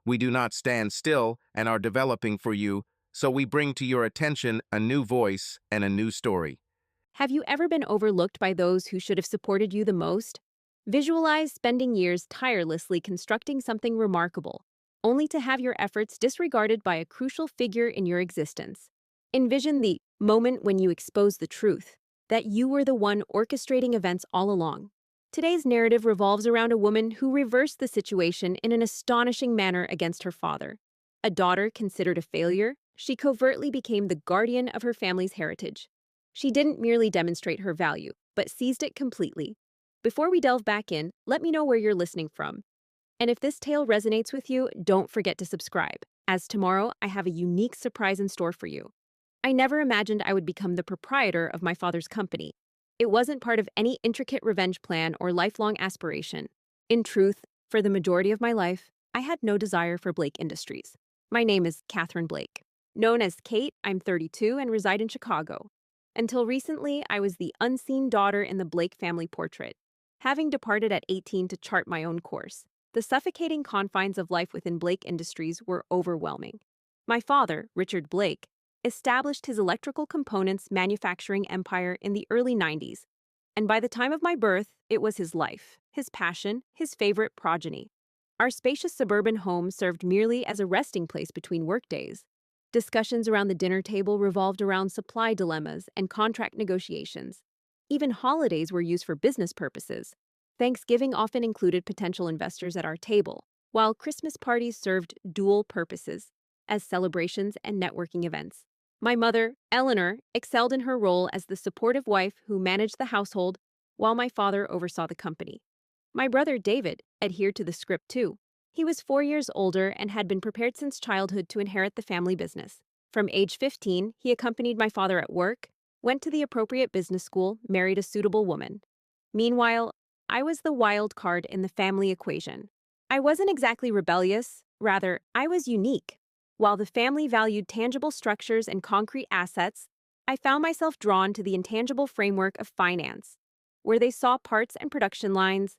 We do not stand still and are developing for you, so we bring to your attention a new voice and a new story. Have you ever been overlooked by those who should have supported you the most? Visualize spending years tirelessly constructing something remarkable, only to have your efforts disregarded by a crucial figure in your existence. Envision the moment when you expose the truth, that you were the one orchestrating events all along. Today's narrative revolves around a woman who reversed the situation in an astonishing manner against her father. A daughter considered a failure, she covertly became the guardian of her family's heritage. She didn't merely demonstrate her value, but seized it completely. Before we delve back in, let me know where you're listening from. And if this tale resonates with you, don't forget to subscribe, as tomorrow I have a unique surprise in store for you. I never imagined I would become the proprietor of my father's company. It wasn't part of any intricate revenge plan or lifelong aspiration. In truth, for the majority of my life, I had no desire for Blake Industries. My name is Katherine Blake. Known as Kate, I'm 32 and reside in Chicago. Until recently, I was the unseen daughter in the Blake family portrait. Having departed at 18 to chart my own course, the suffocating confines of life within Blake Industries were overwhelming. My father, Richard Blake, established his electrical components manufacturing empire in the early 90s, and by the time of my birth, it was his life, his passion, his favorite progeny. Our spacious suburban home served merely as a resting place between workdays. Discussions around the dinner table revolved around supply dilemmas and contract negotiations. Even holidays were used for business purposes. Thanksgiving often included potential investors at our table, while Christmas parties served dual purposes as celebrations and networking events. My mother, Eleanor, excelled in her role as the supportive wife who managed the household, while my father oversaw the company. My brother, David, adhered to the script too. He was 4 years older and had been prepared since childhood to inherit the family business. From age 15, he accompanied my father at work, went to the appropriate business school, married a suitable woman. Meanwhile, I was the wild card in the family equation. I wasn't exactly rebellious, rather, I was unique. While the family valued tangible structures and concrete assets, I found myself drawn to the intangible framework of finance. Where they saw parts and production lines,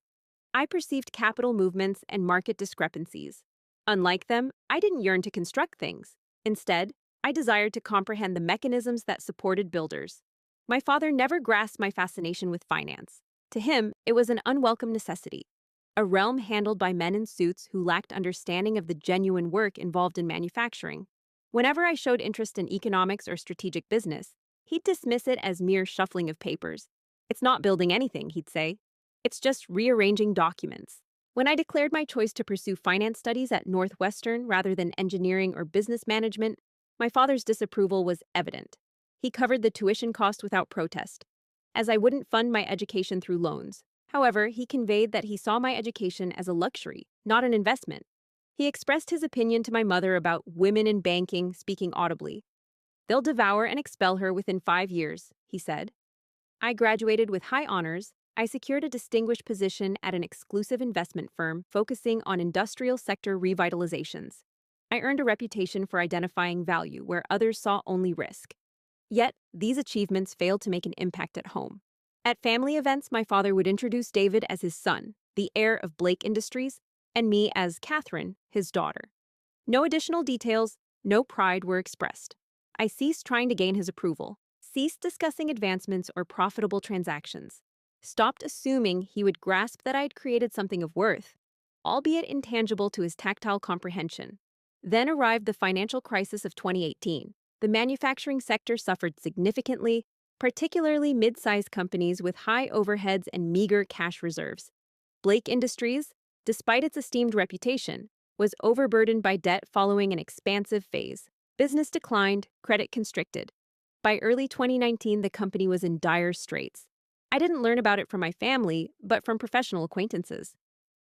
I perceived capital movements and market discrepancies. Unlike them, I didn't yearn to construct things. Instead, I desired to comprehend the mechanisms that supported builders. My father never grasped my fascination with finance. To him, it was an unwelcome necessity, a realm handled by men in suits who lacked understanding of the genuine work involved in manufacturing. Whenever I showed interest in economics or strategic business, he'd dismiss it as mere shuffling of papers. It's not building anything, he'd say. It's just rearranging documents. When I declared my choice to pursue finance studies at Northwestern rather than engineering or business management, my father's disapproval was evident. He covered the tuition cost without protest, as I wouldn't fund my education through loans. However, he conveyed that he saw my education as a luxury, not an investment. He expressed his opinion to my mother about women in banking, speaking audibly. "They'll devour and expel her within 5 years," he said. I graduated with high honors. I secured a distinguished position at an exclusive investment firm focusing on industrial sector revitalizations. I earned a reputation for identifying value where others saw only risk. Yet, these achievements failed to make an impact at home. At family events, my father would introduce David as his son, the heir of Blake Industries, and me as Katherine, his daughter. No additional details, no pride were expressed. I ceased trying to gain his approval, ceased discussing advancements or profitable transactions, stopped assuming he would grasp that I had created something of worth, albeit intangible to his tactile comprehension. Then arrived the financial crisis of 2018. The manufacturing sector suffered significantly, particularly mid-sized companies with high overheads and meager cash reserves. Blake Industries, despite its esteemed reputation, was overburdened by debt following an expansive phase. Business declined, credit constricted. By early 2019, the company was in dire straits. I didn't learn about it from my family, but from professional acquaintances.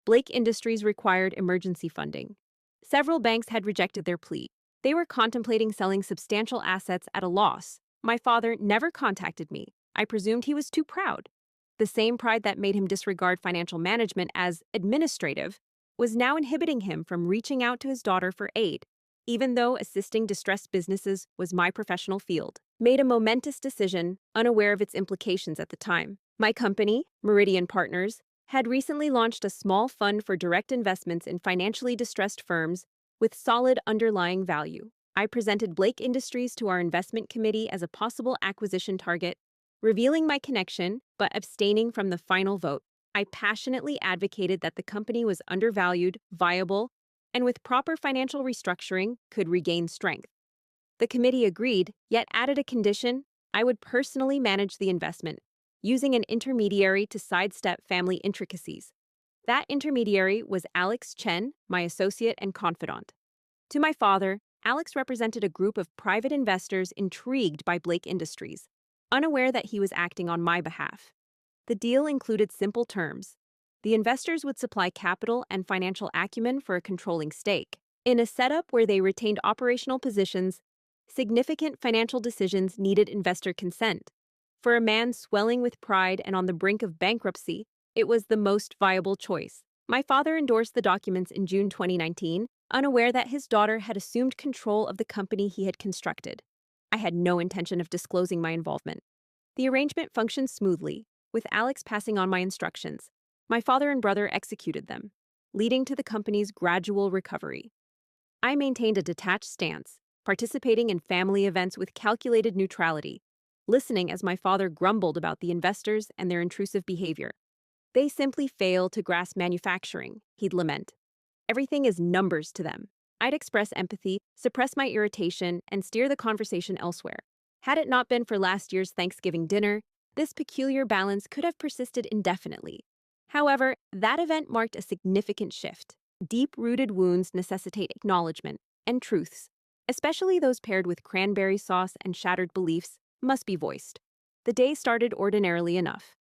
Blake Industries required emergency funding. Several banks had rejected their plea. They were contemplating selling substantial assets at a loss. My father never contacted me. I presumed he was too proud. The same pride that made him disregard financial management as administrative was now inhibiting him from reaching out to his daughter for aid, even though assisting distressed businesses was my professional field. Made a momentous decision, unaware of its implications at the time. My company, Meridian Partners, had recently launched a small fund for direct investments in financially distressed firms with solid underlying value. I presented Blake Industries to our investment committee as a possible acquisition target, revealing my connection but abstaining from the final vote. I passionately advocated that the company was undervalued, viable, and with proper financial restructuring could regain strength. The committee agreed, yet added a condition: I would personally manage the investment, using an intermediary to sidestep family intricacies. That intermediary was Alex Chen, my associate and confidant. To my father, Alex represented a group of private investors intrigued by Blake Industries, unaware that he was acting on my behalf. The deal included simple terms. The investors would supply capital and financial acumen for a controlling stake. In a setup where they retained operational positions, significant financial decisions needed investor consent. For a man swelling with pride and on the brink of bankruptcy, it was the most viable choice. My father endorsed the documents in June 2019, unaware that his daughter had assumed control of the company he had constructed. I had no intention of disclosing my involvement. The arrangement functioned smoothly, with Alex passing on my instructions. My father and brother executed them, leading to the company's gradual recovery. I maintained a detached stance, participating in family events with calculated neutrality, listening as my father grumbled about the investors and their intrusive behavior. They simply fail to grasp manufacturing, he'd lament. Everything is numbers to them. I'd express empathy, suppress my irritation, and steer the conversation elsewhere. Had it not been for last year's Thanksgiving dinner, this peculiar balance could have persisted indefinitely. However, that event marked a significant shift. Deep-rooted wounds necessitate acknowledgement, and truths, especially those paired with cranberry sauce and shattered beliefs, must be voiced. The day started ordinarily enough.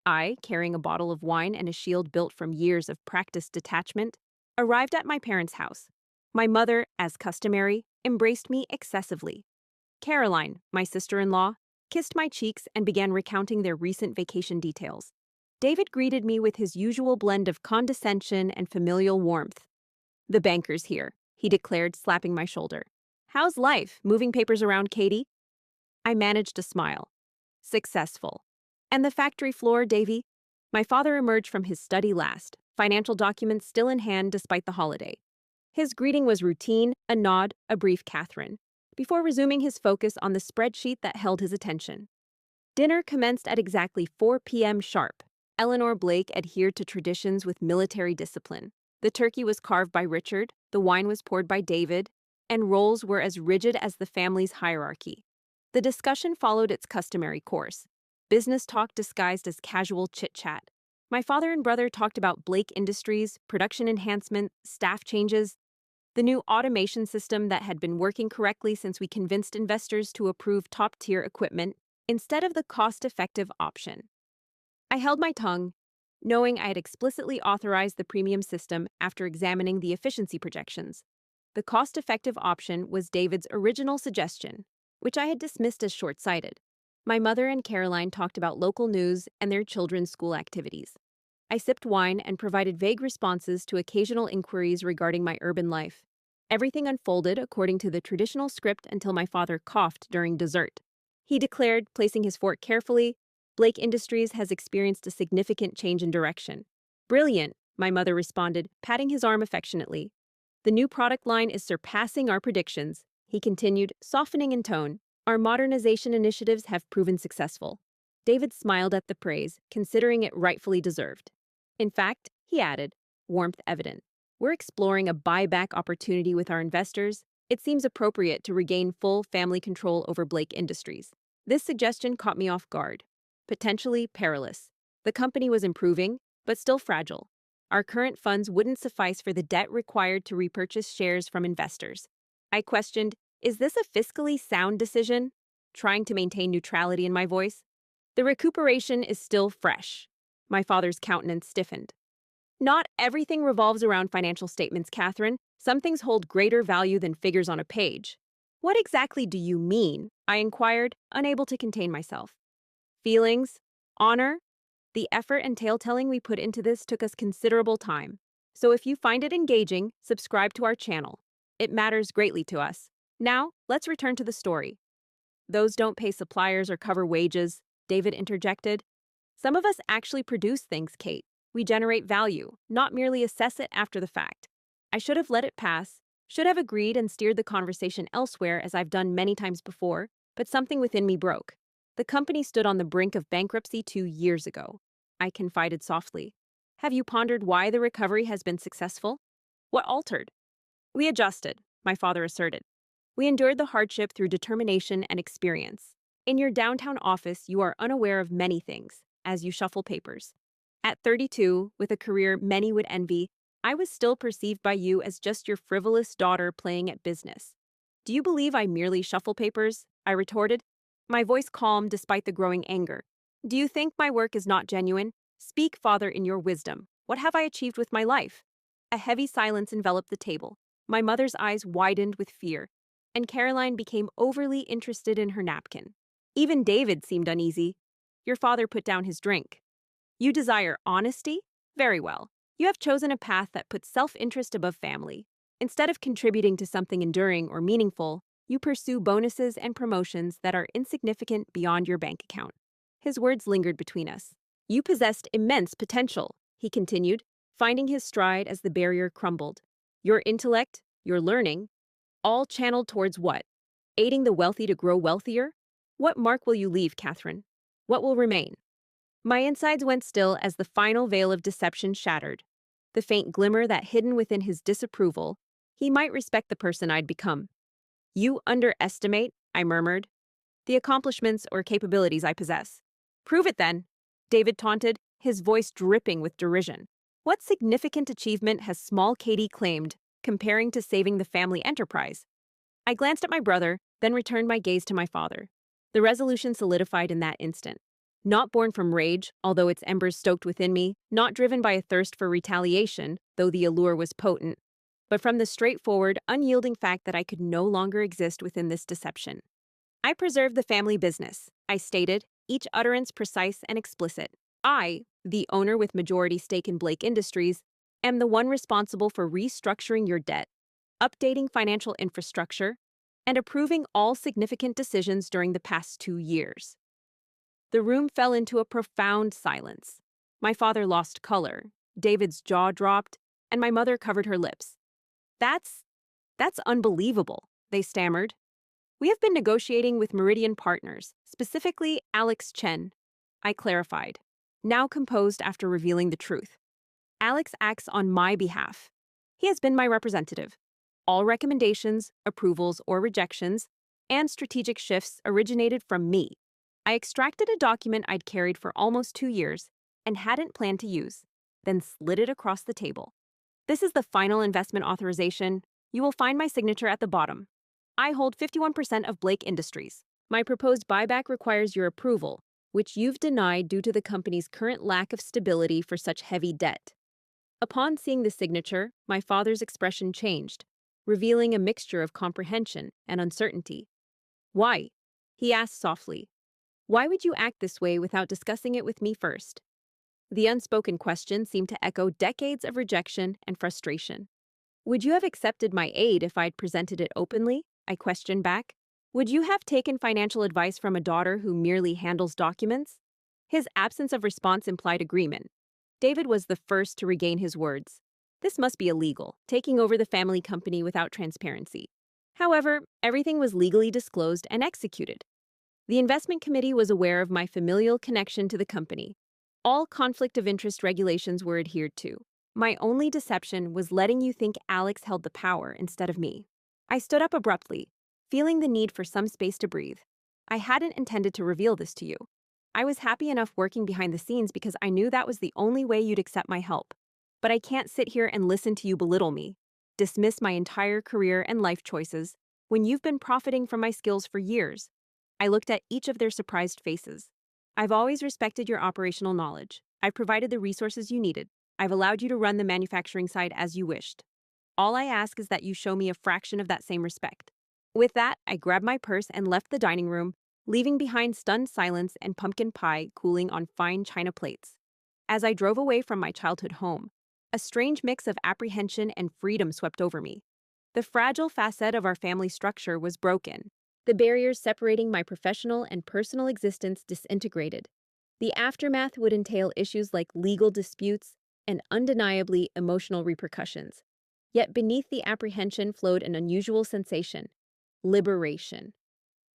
I, carrying a bottle of wine and a shield built from years of practiced detachment, arrived at my parents' house. My mother, as customary, embraced me excessively. Caroline, my sister-in-law, kissed my cheeks and began recounting their recent vacation details. David greeted me with his usual blend of condescension and familial warmth. "The banker's here," he declared, slapping my shoulder. "How's life? Moving papers around, Katie?" I managed a smile. "Successful." "And the factory floor, Davy?" My father emerged from his study last, financial documents still in hand despite the holiday. His greeting was routine, a nod, a brief Catherine, before resuming his focus on the spreadsheet that held his attention. Dinner commenced at exactly 4 p.m. sharp. Eleanor Blake adhered to traditions with military discipline. The turkey was carved by Richard, the wine was poured by David, and roles were as rigid as the family's hierarchy. The discussion followed its customary course. Business talk disguised as casual chit-chat. My father and brother talked about Blake Industries, production enhancement, staff changes, the new automation system that had been working correctly since we convinced investors to approve top-tier equipment instead of the cost-effective option. I held my tongue, knowing I had explicitly authorized the premium system after examining the efficiency projections. The cost-effective option was David's original suggestion, which I had dismissed as short-sighted. My mother and Caroline talked about local news and their children's school activities. I sipped wine and provided vague responses to occasional inquiries regarding my urban life. Everything unfolded according to the traditional script until my father coughed during dessert. He declared, placing his fork carefully, "Blake Industries has experienced a significant change in direction." "Brilliant," my mother responded, patting his arm affectionately. "The new product line is surpassing our predictions," he continued, softening in tone. "Our modernization initiatives have proven successful." David smiled at the praise, considering it rightfully deserved. "In fact," he added, warmth evident, "we're exploring a buyback opportunity with our investors. It seems appropriate to regain full family control over Blake Industries." This suggestion caught me off guard. Potentially perilous. The company was improving, but still fragile. Our current funds wouldn't suffice for the debt required to repurchase shares from investors. I questioned, "Is this a fiscally sound decision?" trying to maintain neutrality in my voice. "The recuperation is still fresh." My father's countenance stiffened. "Not everything revolves around financial statements, Catherine. Some things hold greater value than figures on a page." "What exactly do you mean?" I inquired, unable to contain myself. "Feelings? Honor? The effort and tale-telling we put into this took us considerable time. So if you find it engaging, subscribe to our channel. It matters greatly to us. Now, let's return to the story." "Those don't pay suppliers or cover wages," David interjected. "Some of us actually produce things, Kate. We generate value, not merely assess it after the fact." I should have let it pass, Should have agreed and steered the conversation elsewhere as I've done many times before, but something within me broke. The company stood on the brink of bankruptcy 2 years ago. I confided softly. Have you pondered why the recovery has been successful? What altered? We adjusted, my father asserted. We endured the hardship through determination and experience. In your downtown office, you are unaware of many things as you shuffle papers. At 32, with a career many would envy, I was still perceived by you as just your frivolous daughter playing at business. Do you believe I merely shuffle papers? I retorted, my voice calm despite the growing anger. Do you think my work is not genuine? Speak, Father, in your wisdom. What have I achieved with my life? A heavy silence enveloped the table. My mother's eyes widened with fear, and Caroline became overly interested in her napkin. Even David seemed uneasy. Your father put down his drink. You desire honesty? Very well. You have chosen a path that puts self-interest above family. Instead of contributing to something enduring or meaningful, you pursue bonuses and promotions that are insignificant beyond your bank account. His words lingered between us. You possessed immense potential, he continued, finding his stride as the barrier crumbled. Your intellect, your learning, all channeled towards what? Aiding the wealthy to grow wealthier? What mark will you leave, Katherine? What will remain? My insides went still as the final veil of deception shattered. The faint glimmer that hidden within his disapproval, he might respect the person I'd become. You underestimate, I murmured, the accomplishments or capabilities I possess. Prove it then, David taunted, his voice dripping with derision. What significant achievement has small Katie claimed, comparing to saving the family enterprise? I glanced at my brother, then returned my gaze to my father. The resolution solidified in that instant. Not born from rage, although its embers stoked within me, not driven by a thirst for retaliation, though the allure was potent, but from the straightforward, unyielding fact that I could no longer exist within this deception. I preserve the family business, I stated, each utterance precise and explicit. I, the owner with majority stake in Blake Industries, am the one responsible for restructuring your debt, updating financial infrastructure, and approving all significant decisions during the past 2 years. The room fell into a profound silence. My father lost color, David's jaw dropped, and my mother covered her lips. That's unbelievable, they stammered. We have been negotiating with Meridian partners, specifically Alex Chen, I clarified, now composed after revealing the truth. Alex acts on my behalf. He has been my representative. All recommendations, approvals, or rejections, and strategic shifts originated from me. I extracted a document I'd carried for almost 2 years and hadn't planned to use, then slid it across the table. This is the final investment authorization. You will find my signature at the bottom. I hold 51% of Blake Industries. My proposed buyback requires your approval, which you've denied due to the company's current lack of stability for such heavy debt. Upon seeing the signature, my father's expression changed, revealing a mixture of comprehension and uncertainty. Why? He asked softly. Why would you act this way without discussing it with me first? The unspoken question seemed to echo decades of rejection and frustration. Would you have accepted my aid if I'd presented it openly? I questioned back. Would you have taken financial advice from a daughter who merely handles documents? His absence of response implied agreement. David was the first to regain his words. This must be illegal, taking over the family company without transparency. However, everything was legally disclosed and executed. The investment committee was aware of my familial connection to the company. All conflict of interest regulations were adhered to. My only deception was letting you think Alex held the power instead of me. I stood up abruptly, feeling the need for some space to breathe. I hadn't intended to reveal this to you. I was happy enough working behind the scenes because I knew that was the only way you'd accept my help. But I can't sit here and listen to you belittle me, dismiss my entire career and life choices, when you've been profiting from my skills for years. I looked at each of their surprised faces. I've always respected your operational knowledge. I've provided the resources you needed. I've allowed you to run the manufacturing side as you wished. All I ask is that you show me a fraction of that same respect. With that, I grabbed my purse and left the dining room, leaving behind stunned silence and pumpkin pie cooling on fine china plates. As I drove away from my childhood home, a strange mix of apprehension and freedom swept over me. The fragile facet of our family structure was broken. The barriers separating my professional and personal existence disintegrated. The aftermath would entail issues like legal disputes and undeniably emotional repercussions. Yet beneath the apprehension flowed an unusual sensation: liberation.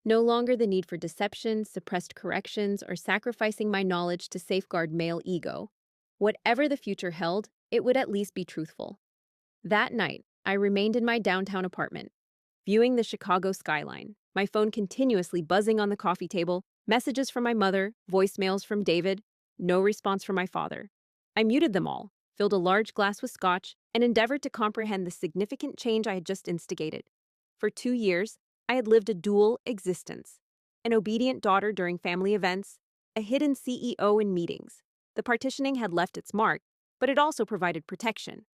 No longer the need for deception, suppressed corrections, or sacrificing my knowledge to safeguard male ego. Whatever the future held, it would at least be truthful. That night, I remained in my downtown apartment, viewing the Chicago skyline, my phone continuously buzzing on the coffee table, messages from my mother, voicemails from David, no response from my father. I muted them all, filled a large glass with scotch, and endeavored to comprehend the significant change I had just instigated. For 2 years, I had lived a dual existence: an obedient daughter during family events, a hidden CEO in meetings. The partitioning had left its mark, but it also provided protection.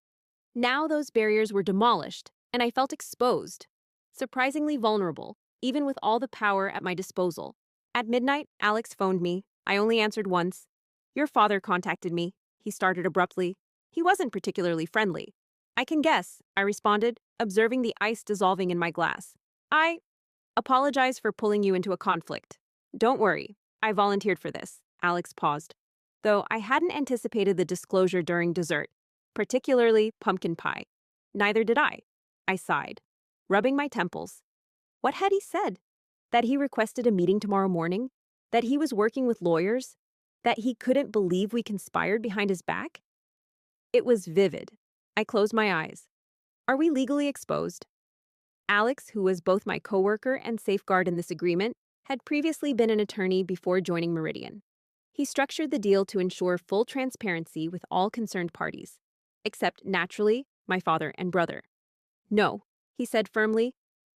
Now those barriers were demolished, and I felt exposed, surprisingly vulnerable, even with all the power at my disposal. At midnight, Alex phoned me. I only answered once. "Your father contacted me," he started abruptly. He wasn't particularly friendly. "I can guess," I responded, observing the ice dissolving in my glass. "I apologize for pulling you into a conflict." "Don't worry, I volunteered for this." Alex paused, though I hadn't anticipated the disclosure during dessert, particularly pumpkin pie. "Neither did I." I sighed, rubbing my temples. What had he said? That he requested a meeting tomorrow morning? That he was working with lawyers? That he couldn't believe we conspired behind his back? It was vivid. I closed my eyes. Are we legally exposed? Alex, who was both my coworker and safeguard in this agreement, had previously been an attorney before joining Meridian. He structured the deal to ensure full transparency with all concerned parties, except, naturally, my father and brother. "No," he said firmly.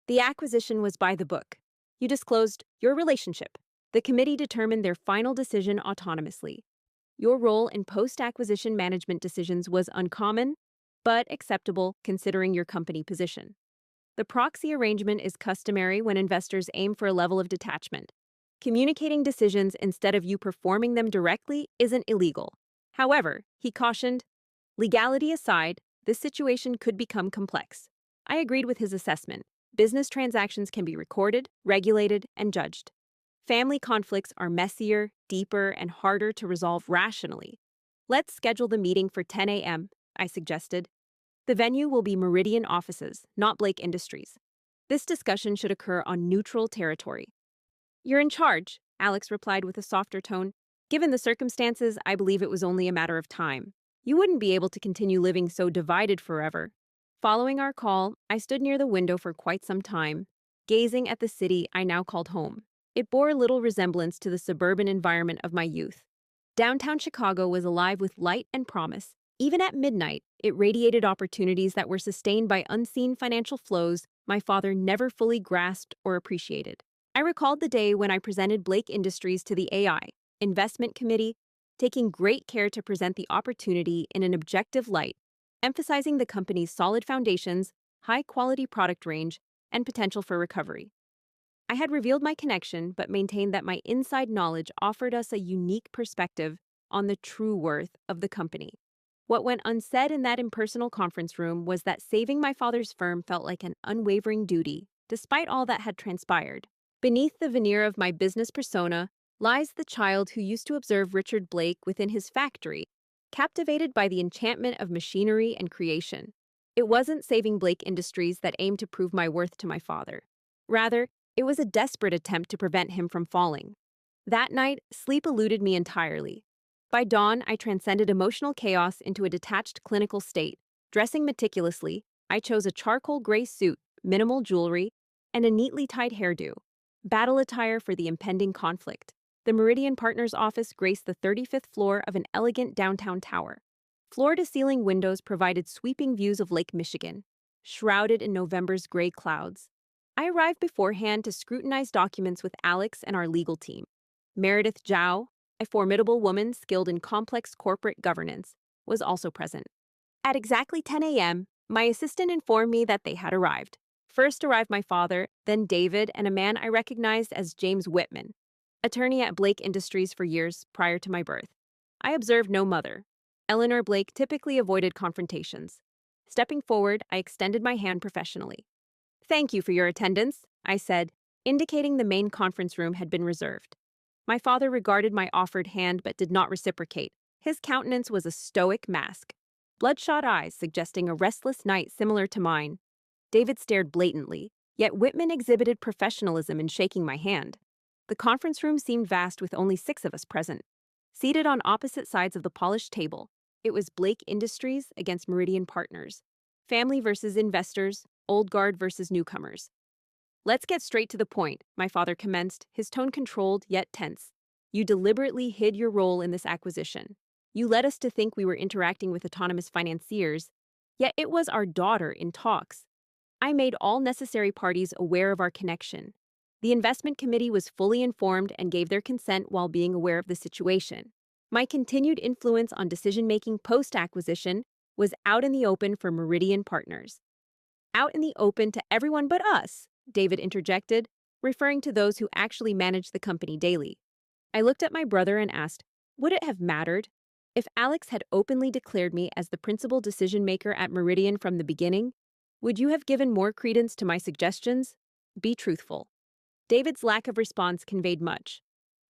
"The acquisition was by the book. You disclosed your relationship. The committee determined their final decision autonomously. Your role in post-acquisition management decisions was uncommon, but acceptable considering your company position. The proxy arrangement is customary when investors aim for a level of detachment. Communicating decisions instead of you performing them directly isn't illegal. However," he cautioned, "legality aside, this situation could become complex." I agreed with his assessment. Business transactions can be recorded, regulated, and judged. Family conflicts are messier, deeper, and harder to resolve rationally. "Let's schedule the meeting for 10 a.m., I suggested. The venue will be Meridian offices, not Blake Industries. This discussion should occur on neutral territory." "You're in charge," Alex replied with a softer tone. "Given the circumstances, I believe it was only a matter of time. You wouldn't be able to continue living so divided forever." Following our call, I stood near the window for quite some time, gazing at the city I now called home. It bore little resemblance to the suburban environment of my youth. Downtown Chicago was alive with light and promise. Even at midnight, it radiated opportunities that were sustained by unseen financial flows my father never fully grasped or appreciated. I recalled the day when I presented Blake Industries to the AI investment committee, taking great care to present the opportunity in an objective light, emphasizing the company's solid foundations, high-quality product range, and potential for recovery. I had revealed my connection, but maintained that my inside knowledge offered us a unique perspective on the true worth of the company. What went unsaid in that impersonal conference room was that saving my father's firm felt like an unwavering duty, despite all that had transpired. Beneath the veneer of my business persona lies the child who used to observe Richard Blake within his factory, captivated by the enchantment of machinery and creation. It wasn't saving Blake Industries that aimed to prove my worth to my father. Rather, it was a desperate attempt to prevent him from falling. That night, sleep eluded me entirely. By dawn, I transcended emotional chaos into a detached clinical state. Dressing meticulously, I chose a charcoal gray suit, minimal jewelry, and a neatly tied hairdo, battle attire for the impending conflict. The Meridian Partners office graced the 35th floor of an elegant downtown tower. Floor-to-ceiling windows provided sweeping views of Lake Michigan, shrouded in November's gray clouds. I arrived beforehand to scrutinize documents with Alex and our legal team. Meredith Zhao, a formidable woman skilled in complex corporate governance, was also present. At exactly 10 a.m., my assistant informed me that they had arrived. First arrived my father, then David, and a man I recognized as James Whitman, attorney at Blake Industries for years prior to my birth. I observed no mother. Eleanor Blake typically avoided confrontations. Stepping forward, I extended my hand professionally. "Thank you for your attendance," I said, indicating the main conference room had been reserved. My father regarded my offered hand but did not reciprocate. His countenance was a stoic mask. bloodshot eyes suggesting a restless night similar to mine. David stared blatantly, yet Whitman exhibited professionalism in shaking my hand. The conference room seemed vast with only 6 of us present. Seated on opposite sides of the polished table, it was Blake Industries against Meridian Partners. Family versus investors, old guard versus newcomers. Let's get straight to the point, my father commenced, his tone controlled yet tense. You deliberately hid your role in this acquisition. You led us to think we were interacting with autonomous financiers, yet it was our daughter in talks. I made all necessary parties aware of our connection. The investment committee was fully informed and gave their consent while being aware of the situation. My continued influence on decision-making post-acquisition was out in the open for Meridian Partners. Out in the open to everyone but us, David interjected, referring to those who actually managed the company daily. I looked at my brother and asked, would it have mattered? If Alex had openly declared me as the principal decision-maker at Meridian from the beginning, would you have given more credence to my suggestions? Be truthful. David's lack of response conveyed much.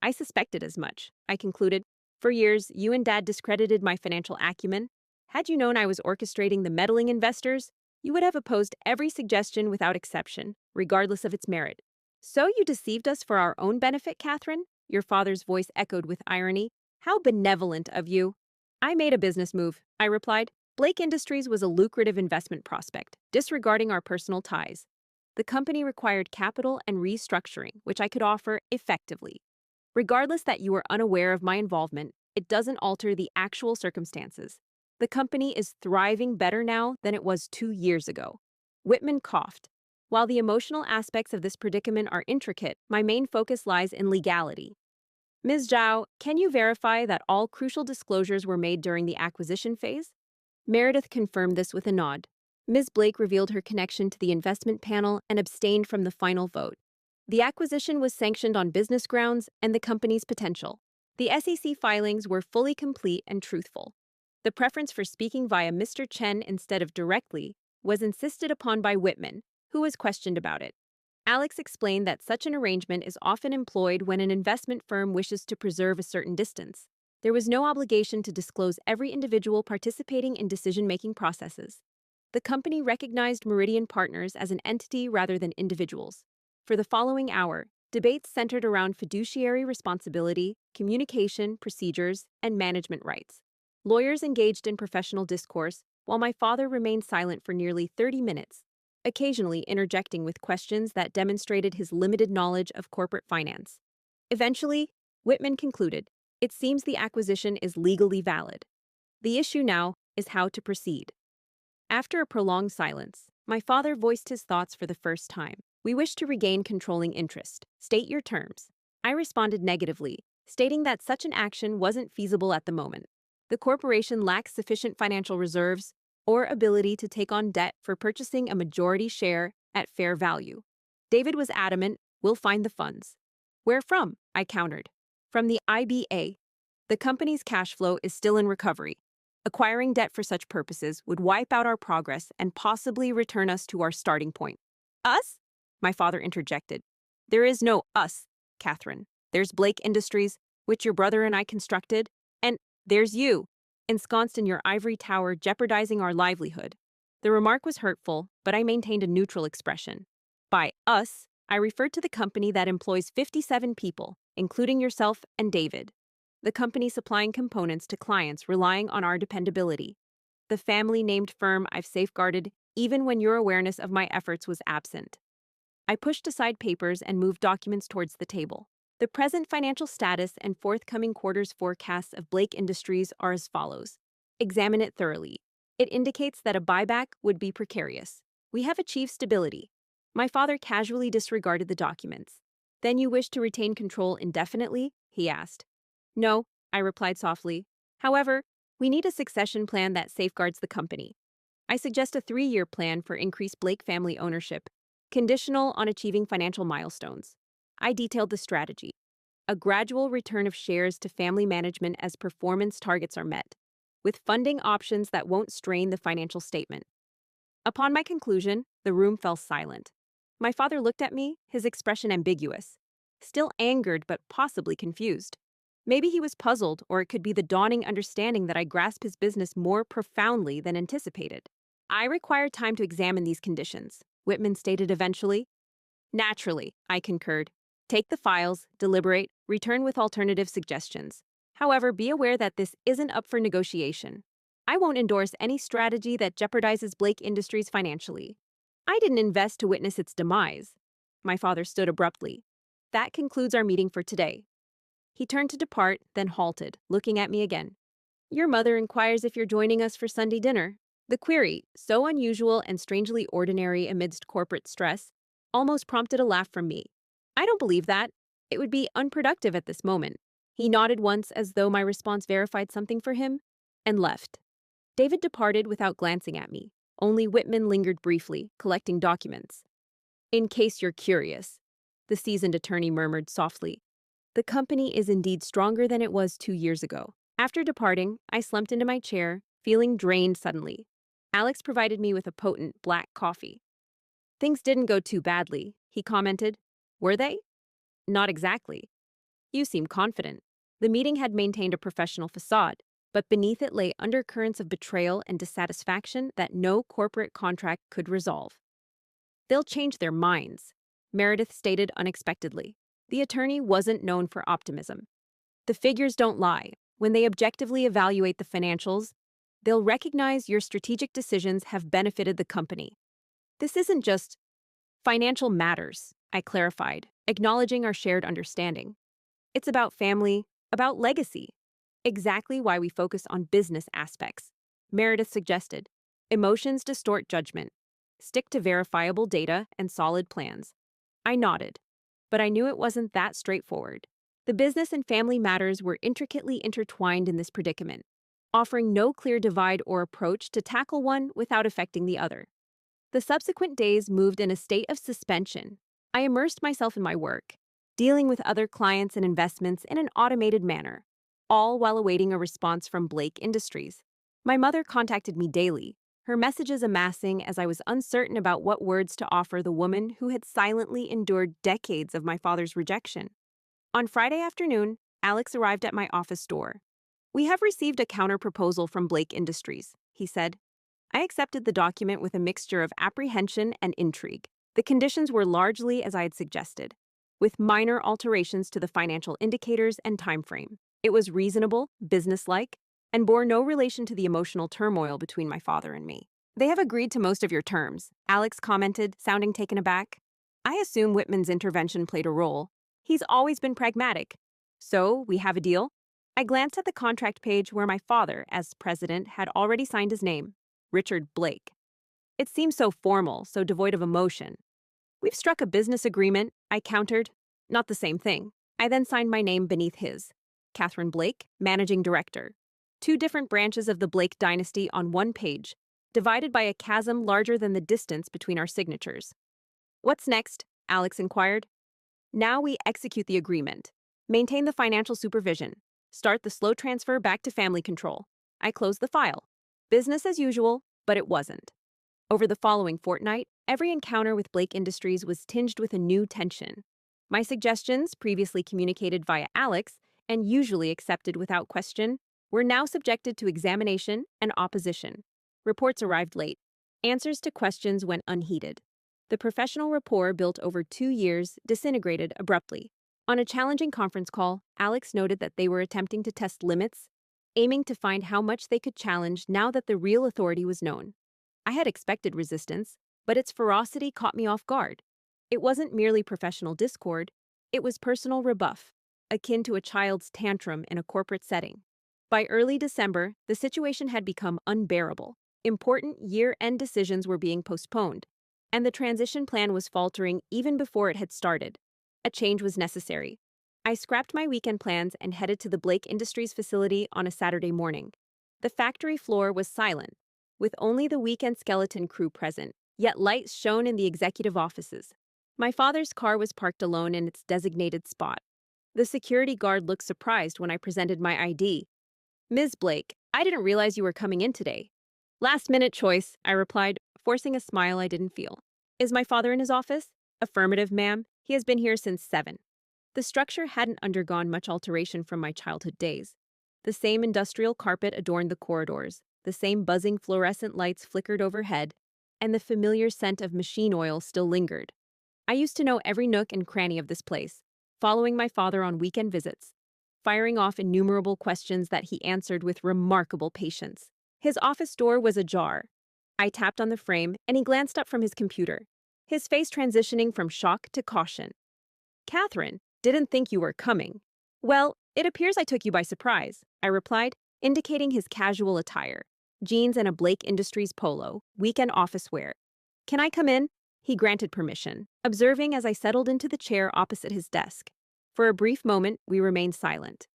I suspected as much, I concluded. For years, you and Dad discredited my financial acumen. Had you known I was orchestrating the meddling investors, you would have opposed every suggestion without exception, regardless of its merit. So you deceived us for our own benefit, Katherine? Your father's voice echoed with irony. How benevolent of you. I made a business move, I replied. Blake Industries was a lucrative investment prospect, disregarding our personal ties. The company required capital and restructuring, which I could offer effectively. Regardless that you were unaware of my involvement, it doesn't alter the actual circumstances. The company is thriving better now than it was 2 years ago. Whitman coughed. While the emotional aspects of this predicament are intricate, my main focus lies in legality. Ms. Zhao, can you verify that all crucial disclosures were made during the acquisition phase? Meredith confirmed this with a nod. Ms. Blake revealed her connection to the investment panel and abstained from the final vote. The acquisition was sanctioned on business grounds and the company's potential. The SEC filings were fully complete and truthful. The preference for speaking via Mr. Chen instead of directly was insisted upon by Whitman, who was questioned about it. Alex explained that such an arrangement is often employed when an investment firm wishes to preserve a certain distance. There was no obligation to disclose every individual participating in decision-making processes. The company recognized Meridian Partners as an entity rather than individuals. For the following hour, debates centered around fiduciary responsibility, communication, procedures, and management rights. Lawyers engaged in professional discourse, while my father remained silent for nearly 30 minutes, occasionally interjecting with questions that demonstrated his limited knowledge of corporate finance. Eventually, Whitman concluded, it seems the acquisition is legally valid. The issue now is how to proceed. After a prolonged silence, my father voiced his thoughts for the first time. We wish to regain controlling interest. State your terms. I responded negatively, stating that such an action wasn't feasible at the moment. The corporation lacks sufficient financial reserves or ability to take on debt for purchasing a majority share at fair value. David was adamant, we'll find the funds. Where from? I countered. From the IBA. The company's cash flow is still in recovery. Acquiring debt for such purposes would wipe out our progress and possibly return us to our starting point. Us? My father interjected. There is no us, Katherine. There's Blake Industries, which your brother and I constructed, and there's you, ensconced in your ivory tower jeopardizing our livelihood. The remark was hurtful, but I maintained a neutral expression. By us, I referred to the company that employs 57 people, including yourself and David. The company supplying components to clients relying on our dependability. The family-named firm I've safeguarded even when your awareness of my efforts was absent. I pushed aside papers and moved documents towards the table. The present financial status and forthcoming quarter's forecasts of Blake Industries are as follows. Examine it thoroughly. It indicates that a buyback would be precarious. We have achieved stability. My father casually disregarded the documents. Then you wish to retain control indefinitely? He asked. No, I replied softly. However, we need a succession plan that safeguards the company. I suggest a 3-year plan for increased Blake family ownership, conditional on achieving financial milestones. I detailed the strategy. A gradual return of shares to family management as performance targets are met, with funding options that won't strain the financial statement. Upon my conclusion, the room fell silent. My father looked at me, his expression ambiguous, still angered but possibly confused. Maybe he was puzzled, or it could be the dawning understanding that I grasp his business more profoundly than anticipated. I require time to examine these conditions, Whitman stated eventually. Naturally, I concurred. Take the files, deliberate, return with alternative suggestions. However, be aware that this isn't up for negotiation. I won't endorse any strategy that jeopardizes Blake Industries financially. I didn't invest to witness its demise. My father stood abruptly. That concludes our meeting for today. He turned to depart, then halted, looking at me again. Your mother inquires if you're joining us for Sunday dinner. The query, so unusual and strangely ordinary amidst corporate stress, almost prompted a laugh from me. I don't believe that. It would be unproductive at this moment. He nodded once as though my response verified something for him, and left. David departed without glancing at me. Only Whitman lingered briefly, collecting documents. In case you're curious, the seasoned attorney murmured softly. The company is indeed stronger than it was 2 years ago. After departing, I slumped into my chair, feeling drained suddenly. Alex provided me with a potent black coffee. Things didn't go too badly, he commented. Were they? Not exactly. You seem confident. The meeting had maintained a professional facade, but beneath it lay undercurrents of betrayal and dissatisfaction that no corporate contract could resolve. They'll change their minds, Meredith stated unexpectedly. The attorney wasn't known for optimism. The figures don't lie. When they objectively evaluate the financials, they'll recognize your strategic decisions have benefited the company. This isn't just financial matters, I clarified, acknowledging our shared understanding. It's about family, about legacy. Exactly why we focus on business aspects, Meredith suggested. Emotions distort judgment. Stick to verifiable data and solid plans. I nodded, but I knew it wasn't that straightforward. The business and family matters were intricately intertwined in this predicament, offering no clear divide or approach to tackle one without affecting the other. The subsequent days moved in a state of suspension. I immersed myself in my work, dealing with other clients and investments in an automated manner, all while awaiting a response from Blake Industries. My mother contacted me daily, her messages amassing as I was uncertain about what words to offer the woman who had silently endured decades of my father's rejection. On Friday afternoon, Alex arrived at my office door. We have received a counter-proposal from Blake Industries, he said. I accepted the document with a mixture of apprehension and intrigue. The conditions were largely as I had suggested, with minor alterations to the financial indicators and timeframe. It was reasonable, businesslike, and bore no relation to the emotional turmoil between my father and me. They have agreed to most of your terms, Alex commented, sounding taken aback. I assume Whitman's intervention played a role. He's always been pragmatic. So, we have a deal? I glanced at the contract page where my father, as president, had already signed his name, Richard Blake. It seemed so formal, so devoid of emotion. We've struck a business agreement, I countered. Not the same thing. I then signed my name beneath his. Katherine Blake, managing director. 2 different branches of the Blake dynasty on one page, divided by a chasm larger than the distance between our signatures. What's next? Alex inquired. Now we execute the agreement. Maintain the financial supervision. Start the slow transfer back to family control. I closed the file. Business as usual, but it wasn't. Over the following fortnight, every encounter with Blake Industries was tinged with a new tension. My suggestions, previously communicated via Alex and usually accepted without question, were now subjected to examination and opposition. Reports arrived late. Answers to questions went unheeded. The professional rapport built over 2 years disintegrated abruptly. On a challenging conference call, Alex noted that they were attempting to test limits, aiming to find how much they could challenge now that the real authority was known. I had expected resistance, but its ferocity caught me off guard. It wasn't merely professional discord, it was personal rebuff, akin to a child's tantrum in a corporate setting. By early December, the situation had become unbearable. Important year-end decisions were being postponed, and the transition plan was faltering even before it had started. A change was necessary. I scrapped my weekend plans and headed to the Blake Industries facility on a Saturday morning. The factory floor was silent, with only the weekend skeleton crew present, yet lights shone in the executive offices. My father's car was parked alone in its designated spot. The security guard looked surprised when I presented my ID. Ms. Blake, I didn't realize you were coming in today. Last-minute choice, I replied, forcing a smile I didn't feel. Is my father in his office? Affirmative, ma'am. He has been here since 7. The structure hadn't undergone much alteration from my childhood days. The same industrial carpet adorned the corridors, the same buzzing fluorescent lights flickered overhead, and the familiar scent of machine oil still lingered. I used to know every nook and cranny of this place, following my father on weekend visits, firing off innumerable questions that he answered with remarkable patience. His office door was ajar. I tapped on the frame, and he glanced up from his computer, his face transitioning from shock to caution. "Catherine, didn't think you were coming." "Well, it appears I took you by surprise," I replied, indicating his casual attire, jeans and a Blake Industries polo, weekend office wear. "Can I come in?" He granted permission, observing as I settled into the chair opposite his desk. For a brief moment, we remained silent.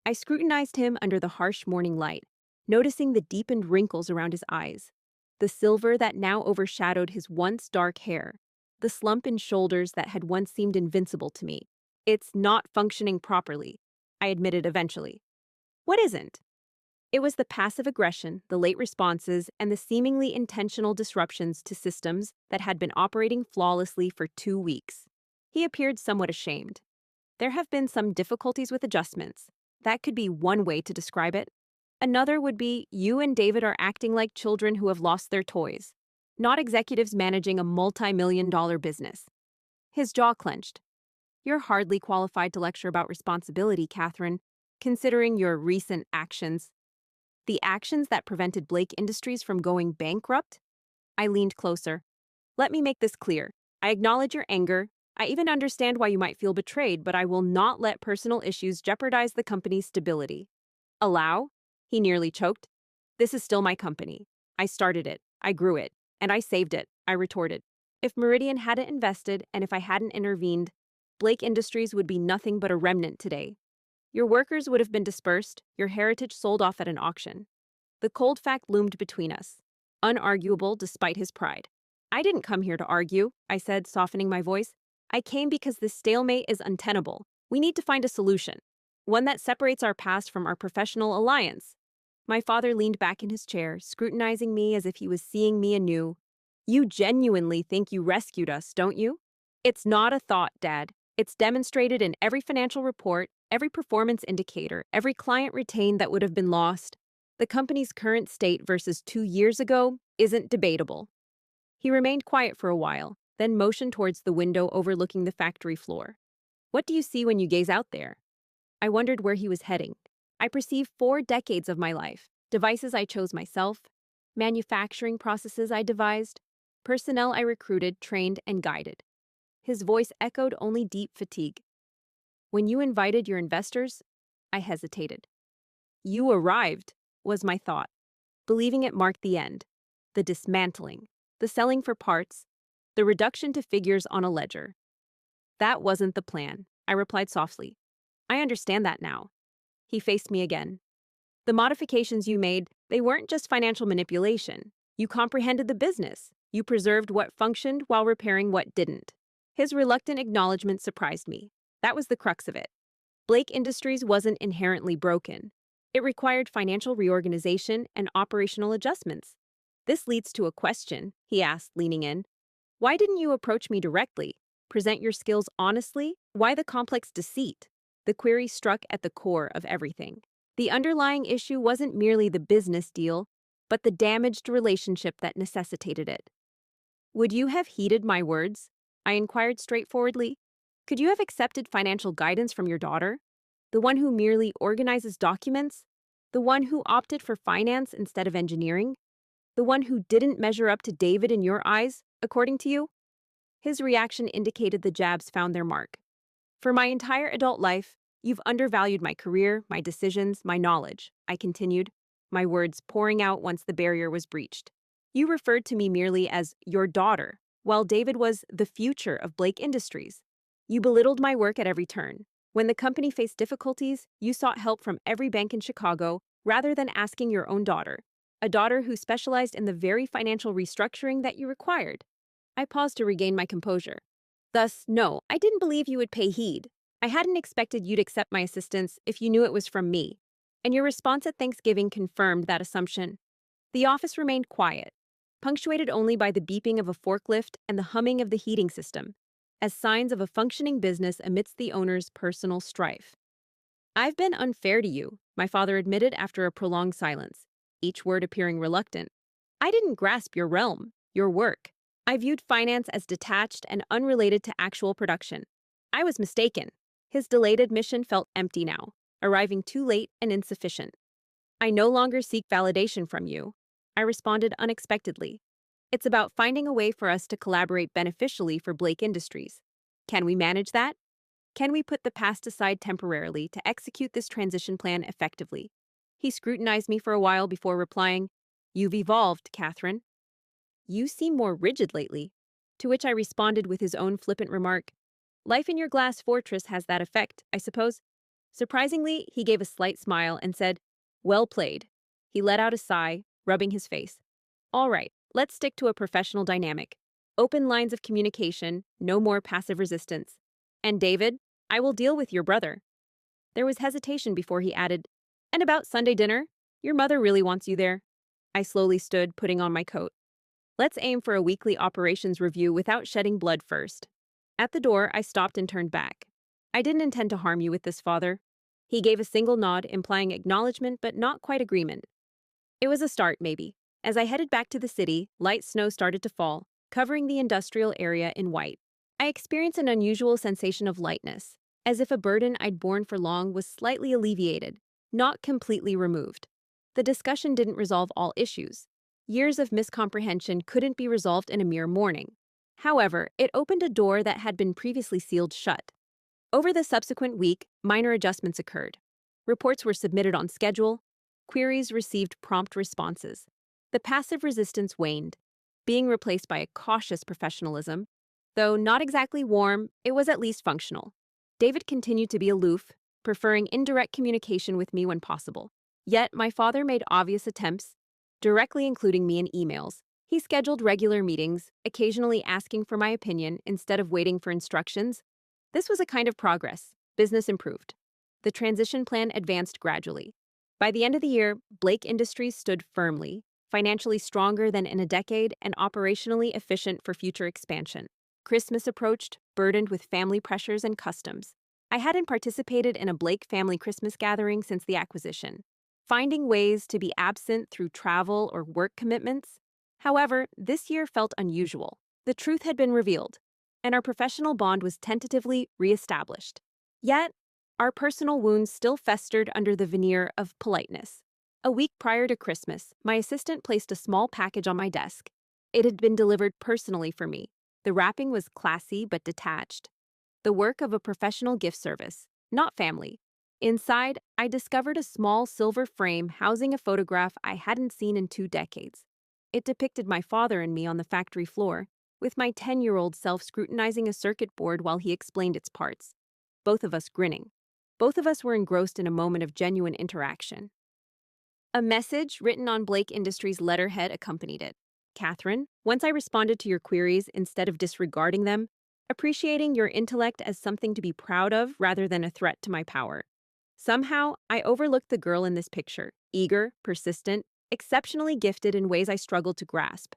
I scrutinized him under the harsh morning light, noticing the deepened wrinkles around his eyes, the silver that now overshadowed his once dark hair, the slump in shoulders that had once seemed invincible to me. "It's not functioning properly," I admitted eventually. "What isn't?" It was the passive aggression, the late responses, and the seemingly intentional disruptions to systems that had been operating flawlessly for 2 weeks. He appeared somewhat ashamed. "There have been some difficulties with adjustments. That could be one way to describe it. Another would be you and David are acting like children who have lost their toys, not executives managing a multi-million-dollar business." His jaw clenched. "You're hardly qualified to lecture about responsibility, Catherine, considering your recent actions." "The actions that prevented Blake Industries from going bankrupt?" I leaned closer. "Let me make this clear. I acknowledge your anger. I even understand why you might feel betrayed, but I will not let personal issues jeopardize the company's stability." "Allow?" He nearly choked. "This is still my company. I started it, I grew it, and I saved it," I retorted. "If Meridian hadn't invested and if I hadn't intervened, Blake Industries would be nothing but a remnant today. Your workers would have been dispersed, your heritage sold off at an auction." The cold fact loomed between us, unarguable despite his pride. "I didn't come here to argue," I said, softening my voice. "I came because this stalemate is untenable. We need to find a solution, one that separates our past from our professional alliance." My father leaned back in his chair, scrutinizing me as if he was seeing me anew. "You genuinely think you rescued us, don't you?" "It's not a thought, Dad. It's demonstrated in every financial report, every performance indicator, every client retained that would have been lost. The company's current state versus 2 years ago isn't debatable." He remained quiet for a while, then motioned towards the window overlooking the factory floor. "What do you see when you gaze out there?" I wondered where he was heading. I perceived 4 decades of my life, devices I chose myself, manufacturing processes I devised, personnel I recruited, trained, and guided. His voice echoed only deep fatigue. "When you invited your investors?" I hesitated. "You arrived," was my thought, believing it marked the end. The dismantling, the selling for parts, the reduction to figures on a ledger. "That wasn't the plan," I replied softly. "I understand that now." He faced me again. "The modifications you made, they weren't just financial manipulation. You comprehended the business. You preserved what functioned while repairing what didn't." His reluctant acknowledgement surprised me. That was the crux of it. Blake Industries wasn't inherently broken. It required financial reorganization and operational adjustments. "This leads to a question," he asked, leaning in. "Why didn't you approach me directly? Present your skills honestly? Why the complex deceit?" The query struck at the core of everything. The underlying issue wasn't merely the business deal, but the damaged relationship that necessitated it. "Would you have heeded my words?" I inquired straightforwardly. "Could you have accepted financial guidance from your daughter? The one who merely organizes documents? The one who opted for finance instead of engineering? The one who didn't measure up to David in your eyes, according to you?" His reaction indicated the jabs found their mark. "For my entire adult life, you've undervalued my career, my decisions, my knowledge," I continued, my words pouring out once the barrier was breached. "You referred to me merely as your daughter, while David was the future of Blake Industries. You belittled my work at every turn. When the company faced difficulties, you sought help from every bank in Chicago rather than asking your own daughter, a daughter who specialized in the very financial restructuring that you required." I paused to regain my composure. "Thus, no, I didn't believe you would pay heed. I hadn't expected you'd accept my assistance if you knew it was from me." And your response at Thanksgiving confirmed that assumption. The office remained quiet, punctuated only by the beeping of a forklift and the humming of the heating system. as signs of a functioning business amidst the owner's personal strife. I've been unfair to you, my father admitted after a prolonged silence, each word appearing reluctant. I didn't grasp your realm, your work. I viewed finance as detached and unrelated to actual production. I was mistaken. His delayed admission felt empty now, arriving too late and insufficient. I no longer seek validation from you. I responded unexpectedly. It's about finding a way for us to collaborate beneficially for Blake Industries. Can we manage that? Can we put the past aside temporarily to execute this transition plan effectively? He scrutinized me for a while before replying, You've evolved, Catherine. You seem more rigid lately. To which I responded with his own flippant remark, Life in your glass fortress has that effect, I suppose. Surprisingly, he gave a slight smile and said, Well played. He let out a sigh, rubbing his face. All right, let's stick to a professional dynamic. Open lines of communication, no more passive resistance. And David, I will deal with your brother. There was hesitation before he added, And about Sunday dinner? Your mother really wants you there. I slowly stood, putting on my coat. Let's aim for a weekly operations review without shedding blood first. At the door, I stopped and turned back. I didn't intend to harm you with this, father. He gave a single nod, implying acknowledgement but not quite agreement. It was a start, maybe. As I headed back to the city, light snow started to fall, covering the industrial area in white. I experienced an unusual sensation of lightness, as if a burden I'd borne for long was slightly alleviated, not completely removed. The discussion didn't resolve all issues. Years of miscomprehension couldn't be resolved in a mere morning. However, it opened a door that had been previously sealed shut. Over the subsequent week, minor adjustments occurred. Reports were submitted on schedule. Queries received prompt responses. The passive resistance waned, being replaced by a cautious professionalism. Though not exactly warm, it was at least functional. David continued to be aloof, preferring indirect communication with me when possible. Yet my father made obvious attempts, directly including me in emails. He scheduled regular meetings, occasionally asking for my opinion instead of waiting for instructions. This was a kind of progress. Business improved. The transition plan advanced gradually. By the end of the year, Blake Industries stood firmly, financially stronger than in a decade and operationally efficient for future expansion. Christmas approached, burdened with family pressures and customs. I hadn't participated in a Blake family Christmas gathering since the acquisition, finding ways to be absent through travel or work commitments. However, this year felt unusual. The truth had been revealed, and our professional bond was tentatively reestablished. Yet, our personal wounds still festered under the veneer of politeness. A week prior to Christmas, my assistant placed a small package on my desk. It had been delivered personally for me. The wrapping was classy but detached. The work of a professional gift service, not family. Inside, I discovered a small silver frame housing a photograph I hadn't seen in 2 decades. It depicted my father and me on the factory floor, with my 10-year-old self scrutinizing a circuit board while he explained its parts. Both of us grinning. Both of us were engrossed in a moment of genuine interaction. A message written on Blake Industries' letterhead accompanied it. Catherine, once I responded to your queries instead of disregarding them, appreciating your intellect as something to be proud of rather than a threat to my power. Somehow, I overlooked the girl in this picture, eager, persistent, exceptionally gifted in ways I struggled to grasp.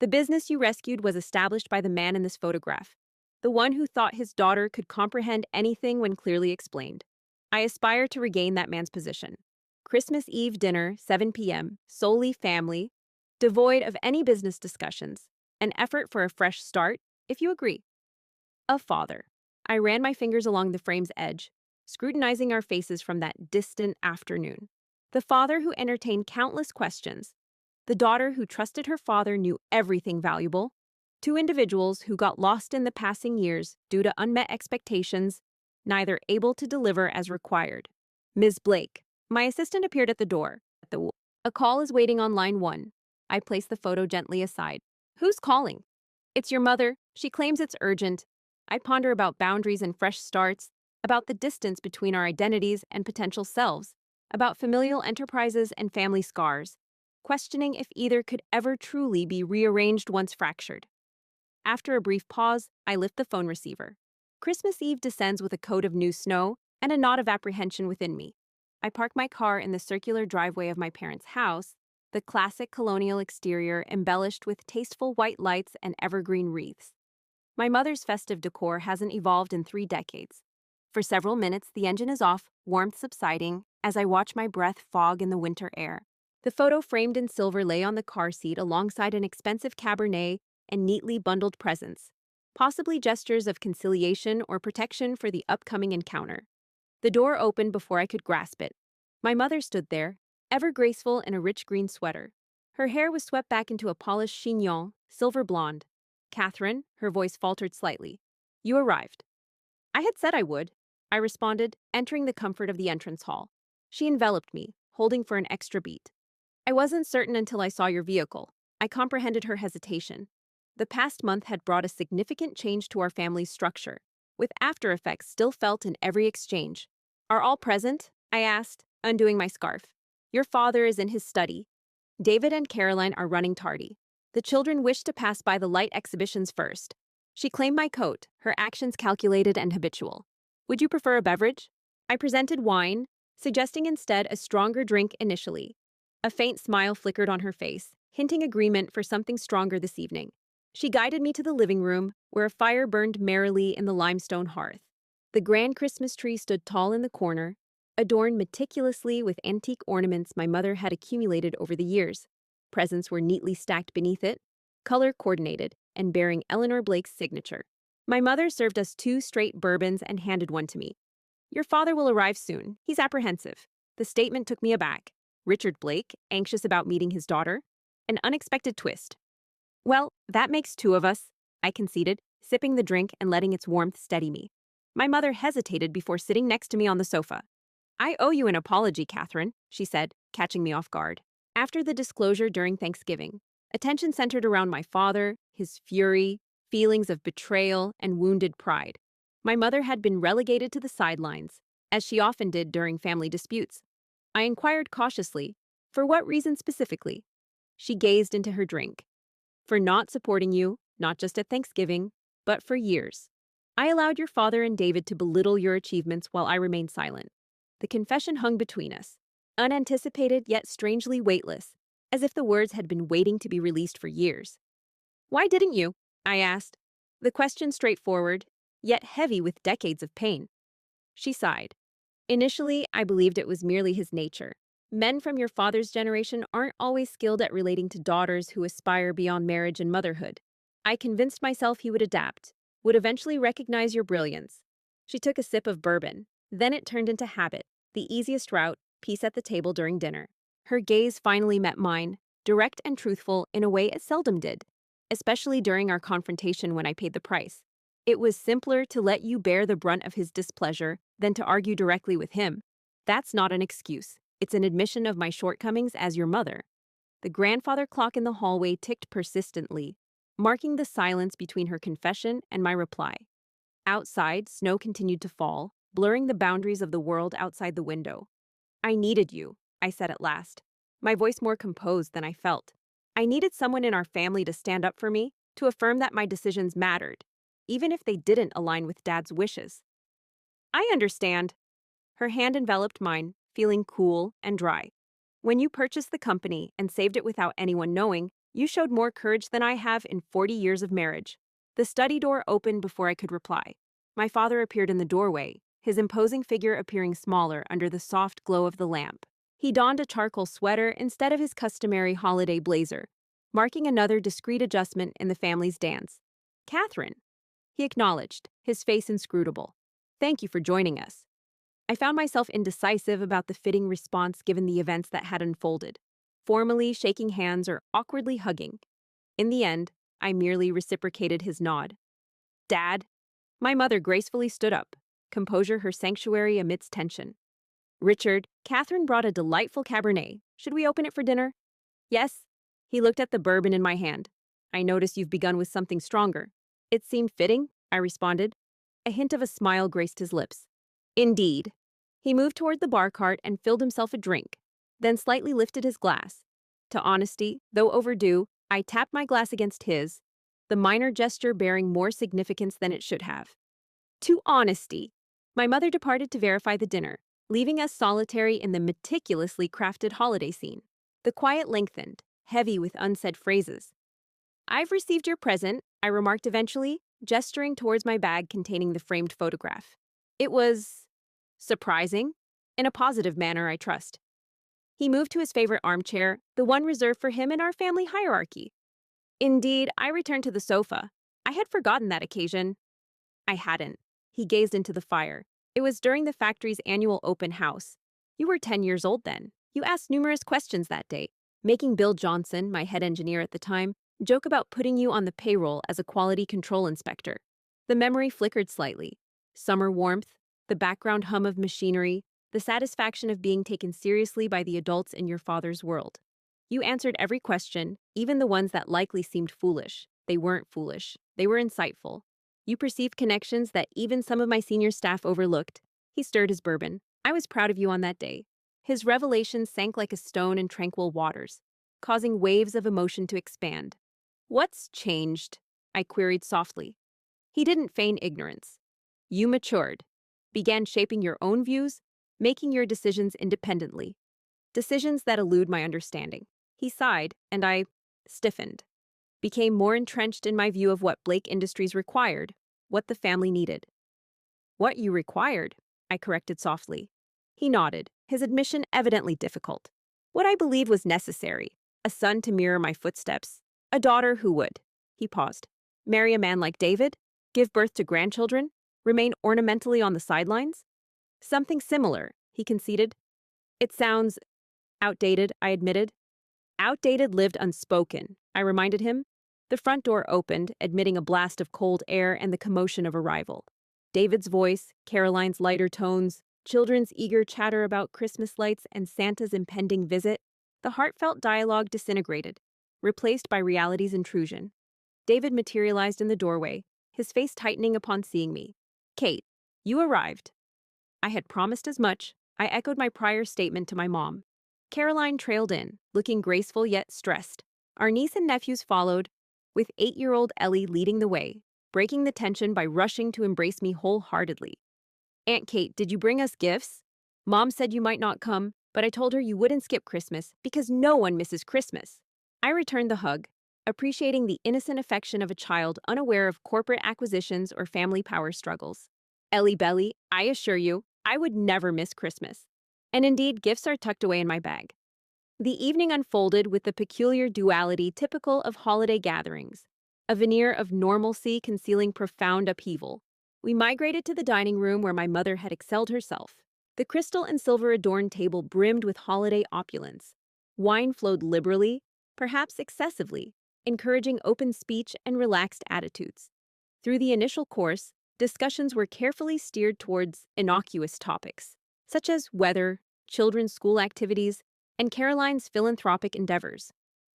The business you rescued was established by the man in this photograph, the one who thought his daughter could comprehend anything when clearly explained. I aspire to regain that man's position. Christmas Eve dinner, 7 p.m., solely family, devoid of any business discussions, an effort for a fresh start, if you agree. A father. I ran my fingers along the frame's edge, scrutinizing our faces from that distant afternoon. The father who entertained countless questions. The daughter who trusted her father knew everything valuable. 2 individuals who got lost in the passing years due to unmet expectations, neither able to deliver as required. Ms. Blake. My assistant appeared at the door. A call is waiting on line 1. I placed the photo gently aside. Who's calling? It's your mother. She claims it's urgent. I ponder about boundaries and fresh starts, about the distance between our identities and potential selves, about familial enterprises and family scars, questioning if either could ever truly be rearranged once fractured. After a brief pause, I lift the phone receiver. Christmas Eve descends with a coat of new snow and a knot of apprehension within me. I park my car in the circular driveway of my parents' house, the classic colonial exterior embellished with tasteful white lights and evergreen wreaths. My mother's festive decor hasn't evolved in 3 decades. For several minutes, the engine is off, warmth subsiding, as I watch my breath fog in the winter air. The photo framed in silver lay on the car seat alongside an expensive Cabernet and neatly bundled presents, possibly gestures of conciliation or protection for the upcoming encounter. The door opened before I could grasp it. My mother stood there, ever graceful in a rich green sweater. Her hair was swept back into a polished chignon, silver blonde. "Catherine," her voice faltered slightly. "You arrived." "I had said I would," I responded, entering the comfort of the entrance hall. She enveloped me, holding for an extra beat. "I wasn't certain until I saw your vehicle." I comprehended her hesitation. The past month had brought a significant change to our family's structure, with after effects still felt in every exchange. "Are all present?" I asked, undoing my scarf. "Your father is in his study. David and Caroline are running tardy. The children wish to pass by the light exhibitions first." She claimed my coat, her actions calculated and habitual. "Would you prefer a beverage?" I presented wine, suggesting instead a stronger drink initially. A faint smile flickered on her face, hinting agreement for something stronger this evening. She guided me to the living room, where a fire burned merrily in the limestone hearth. The grand Christmas tree stood tall in the corner, adorned meticulously with antique ornaments my mother had accumulated over the years. Presents were neatly stacked beneath it, color-coordinated, and bearing Eleanor Blake's signature. My mother served us 2 straight bourbons and handed one to me. "Your father will arrive soon. He's apprehensive." The statement took me aback. Richard Blake, anxious about meeting his daughter? An unexpected twist. "Well, that makes 2 of us," I conceded, sipping the drink and letting its warmth steady me. My mother hesitated before sitting next to me on the sofa. "I owe you an apology, Catherine," she said, catching me off guard. After the disclosure during Thanksgiving, attention centered around my father, his fury, feelings of betrayal, and wounded pride. My mother had been relegated to the sidelines, as she often did during family disputes. I inquired cautiously, "For what reason specifically?" She gazed into her drink. "For not supporting you, not just at Thanksgiving, but for years. I allowed your father and David to belittle your achievements while I remained silent." The confession hung between us, unanticipated yet strangely weightless, as if the words had been waiting to be released for years. "Why didn't you?" I asked, the question straightforward, yet heavy with decades of pain. She sighed. "Initially, I believed it was merely his nature. Men from your father's generation aren't always skilled at relating to daughters who aspire beyond marriage and motherhood. I convinced myself he would adapt, would eventually recognize your brilliance." She took a sip of bourbon. Then it turned into habit, the easiest route, peace at the table during dinner. Her gaze finally met mine, direct and truthful in a way it seldom did, especially during our confrontation when I paid the price. "It was simpler to let you bear the brunt of his displeasure than to argue directly with him. That's not an excuse. It's an admission of my shortcomings as your mother." The grandfather clock in the hallway ticked persistently, marking the silence between her confession and my reply. Outside, snow continued to fall, blurring the boundaries of the world outside the window. "I needed you," I said at last, my voice more composed than I felt. "I needed someone in our family to stand up for me, to affirm that my decisions mattered, even if they didn't align with Dad's wishes." "I understand." Her hand enveloped mine, feeling cool and dry. "When you purchased the company and saved it without anyone knowing, you showed more courage than I have in 40 years of marriage." The study door opened before I could reply. My father appeared in the doorway, his imposing figure appearing smaller under the soft glow of the lamp. He donned a charcoal sweater instead of his customary holiday blazer, marking another discreet adjustment in the family's dance. "Catherine," he acknowledged, his face inscrutable. "Thank you for joining us." I found myself indecisive about the fitting response given the events that had unfolded, formally shaking hands or awkwardly hugging. In the end, I merely reciprocated his nod. "Dad." My mother gracefully stood up, composure her sanctuary amidst tension. "Richard, Catherine brought a delightful Cabernet. Should we open it for dinner?" "Yes." He looked at the bourbon in my hand. "I notice you've begun with something stronger." "It seemed fitting," I responded. A hint of a smile graced his lips. "Indeed." He moved toward the bar cart and filled himself a drink, then slightly lifted his glass. To honesty, though overdue, I tapped my glass against his, the minor gesture bearing more significance than it should have. "To honesty." My mother departed to verify the dinner, leaving us solitary in the meticulously crafted holiday scene. The quiet lengthened, heavy with unsaid phrases. "I've received your present," I remarked eventually, gesturing towards my bag containing the framed photograph. It was surprising, in a positive manner, I trust. He moved to his favorite armchair, the one reserved for him in our family hierarchy. Indeed, I returned to the sofa. I had forgotten that occasion. I hadn't. He gazed into the fire. It was during the factory's annual open house. You were 10 years old then. You asked numerous questions that day, making Bill Johnson, my head engineer at the time, joke about putting you on the payroll as a quality control inspector. The memory flickered slightly. Summer warmth, the background hum of machinery, the satisfaction of being taken seriously by the adults in your father's world. You answered every question, even the ones that likely seemed foolish. They weren't foolish. They were insightful. You perceived connections that even some of my senior staff overlooked. He stirred his bourbon. I was proud of you on that day. His revelations sank like a stone in tranquil waters, causing waves of emotion to expand. What's changed? I queried softly. He didn't feign ignorance. You matured, began shaping your own views, making your decisions independently. Decisions that elude my understanding. He sighed, and I stiffened. Became more entrenched in my view of what Blake Industries required, what the family needed. What you required, I corrected softly. He nodded, his admission evidently difficult. What I believed was necessary, a son to mirror my footsteps, a daughter who would, he paused, marry a man like David, give birth to grandchildren, remain ornamentally on the sidelines? Something similar, he conceded. It sounds outdated, I admitted. Outdated lived unspoken, I reminded him. The front door opened, admitting a blast of cold air and the commotion of arrival. David's voice, Caroline's lighter tones, children's eager chatter about Christmas lights and Santa's impending visit, the heartfelt dialogue disintegrated, replaced by reality's intrusion. David materialized in the doorway, his face tightening upon seeing me. Kate, you arrived. I had promised as much. I echoed my prior statement to my mom. Caroline trailed in, looking graceful yet stressed. Our niece and nephews followed, with 8-year-old Ellie leading the way, breaking the tension by rushing to embrace me wholeheartedly. Aunt Kate, did you bring us gifts? Mom said you might not come, but I told her you wouldn't skip Christmas because no one misses Christmas. I returned the hug, appreciating the innocent affection of a child unaware of corporate acquisitions or family power struggles. Ellie Belly, I assure you, I would never miss Christmas. And indeed, gifts are tucked away in my bag. The evening unfolded with the peculiar duality typical of holiday gatherings, a veneer of normalcy concealing profound upheaval. We migrated to the dining room where my mother had excelled herself. The crystal and silver-adorned table brimmed with holiday opulence. Wine flowed liberally, perhaps excessively, encouraging open speech and relaxed attitudes. Through the initial course, discussions were carefully steered towards innocuous topics, such as weather, children's school activities, and Caroline's philanthropic endeavors.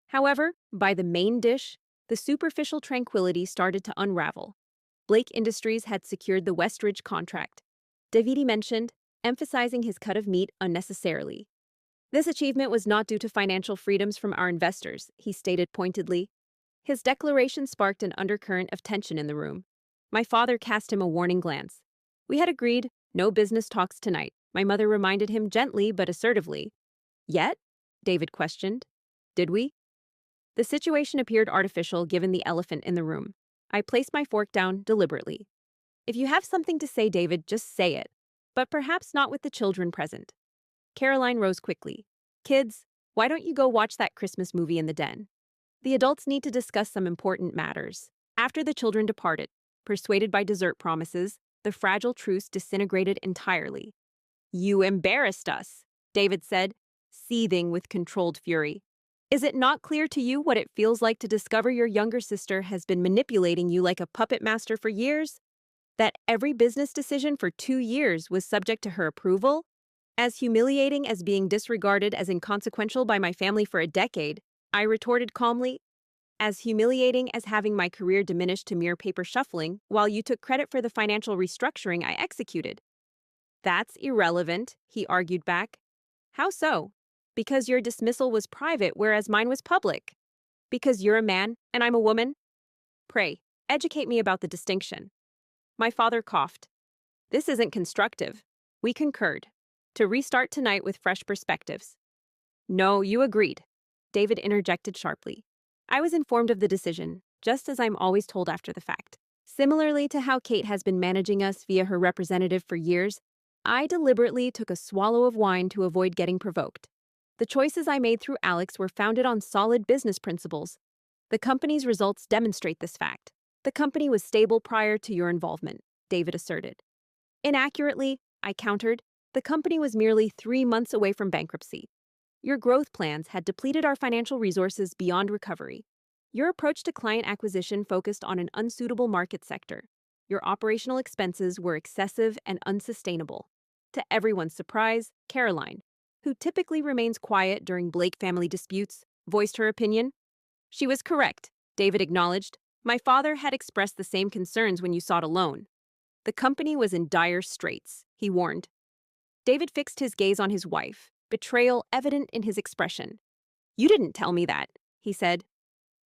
However, by the main dish, the superficial tranquility started to unravel. Blake Industries had secured the Westridge contract. Davidi mentioned, emphasizing his cut of meat unnecessarily. This achievement was not due to financial freedoms from our investors, he stated pointedly. His declaration sparked an undercurrent of tension in the room. My father cast him a warning glance. We had agreed, no business talks tonight. My mother reminded him gently but assertively. Yet? David questioned. Did we? The situation appeared artificial given the elephant in the room. I placed my fork down deliberately. If you have something to say, David, just say it. But perhaps not with the children present. Caroline rose quickly. Kids, why don't you go watch that Christmas movie in the den? The adults need to discuss some important matters. After the children departed, persuaded by dessert promises, the fragile truce disintegrated entirely. You embarrassed us, David said, seething with controlled fury. Is it not clear to you what it feels like to discover your younger sister has been manipulating you like a puppet master for years? That every business decision for 2 years was subject to her approval? As humiliating as being disregarded as inconsequential by my family for a decade, I retorted calmly, as humiliating as having my career diminished to mere paper shuffling while you took credit for the financial restructuring I executed. That's irrelevant, he argued back. How so? Because your dismissal was private, whereas mine was public. Because you're a man and I'm a woman? Pray, educate me about the distinction. My father coughed. This isn't constructive. We concurred. To restart tonight with fresh perspectives. No, you agreed, David interjected sharply. I was informed of the decision, just as I'm always told after the fact. Similarly to how Kate has been managing us via her representative for years, I deliberately took a swallow of wine to avoid getting provoked. The choices I made through Alex were founded on solid business principles. The company's results demonstrate this fact. The company was stable prior to your involvement, David asserted. Inaccurately, I countered, the company was merely 3 months away from bankruptcy. Your growth plans had depleted our financial resources beyond recovery. Your approach to client acquisition focused on an unsuitable market sector. Your operational expenses were excessive and unsustainable. To everyone's surprise, Caroline, who typically remains quiet during Blake family disputes, voiced her opinion. She was correct, David acknowledged. My father had expressed the same concerns when you sought a loan. The company was in dire straits, he warned. David fixed his gaze on his wife, betrayal evident in his expression. You didn't tell me that, he said.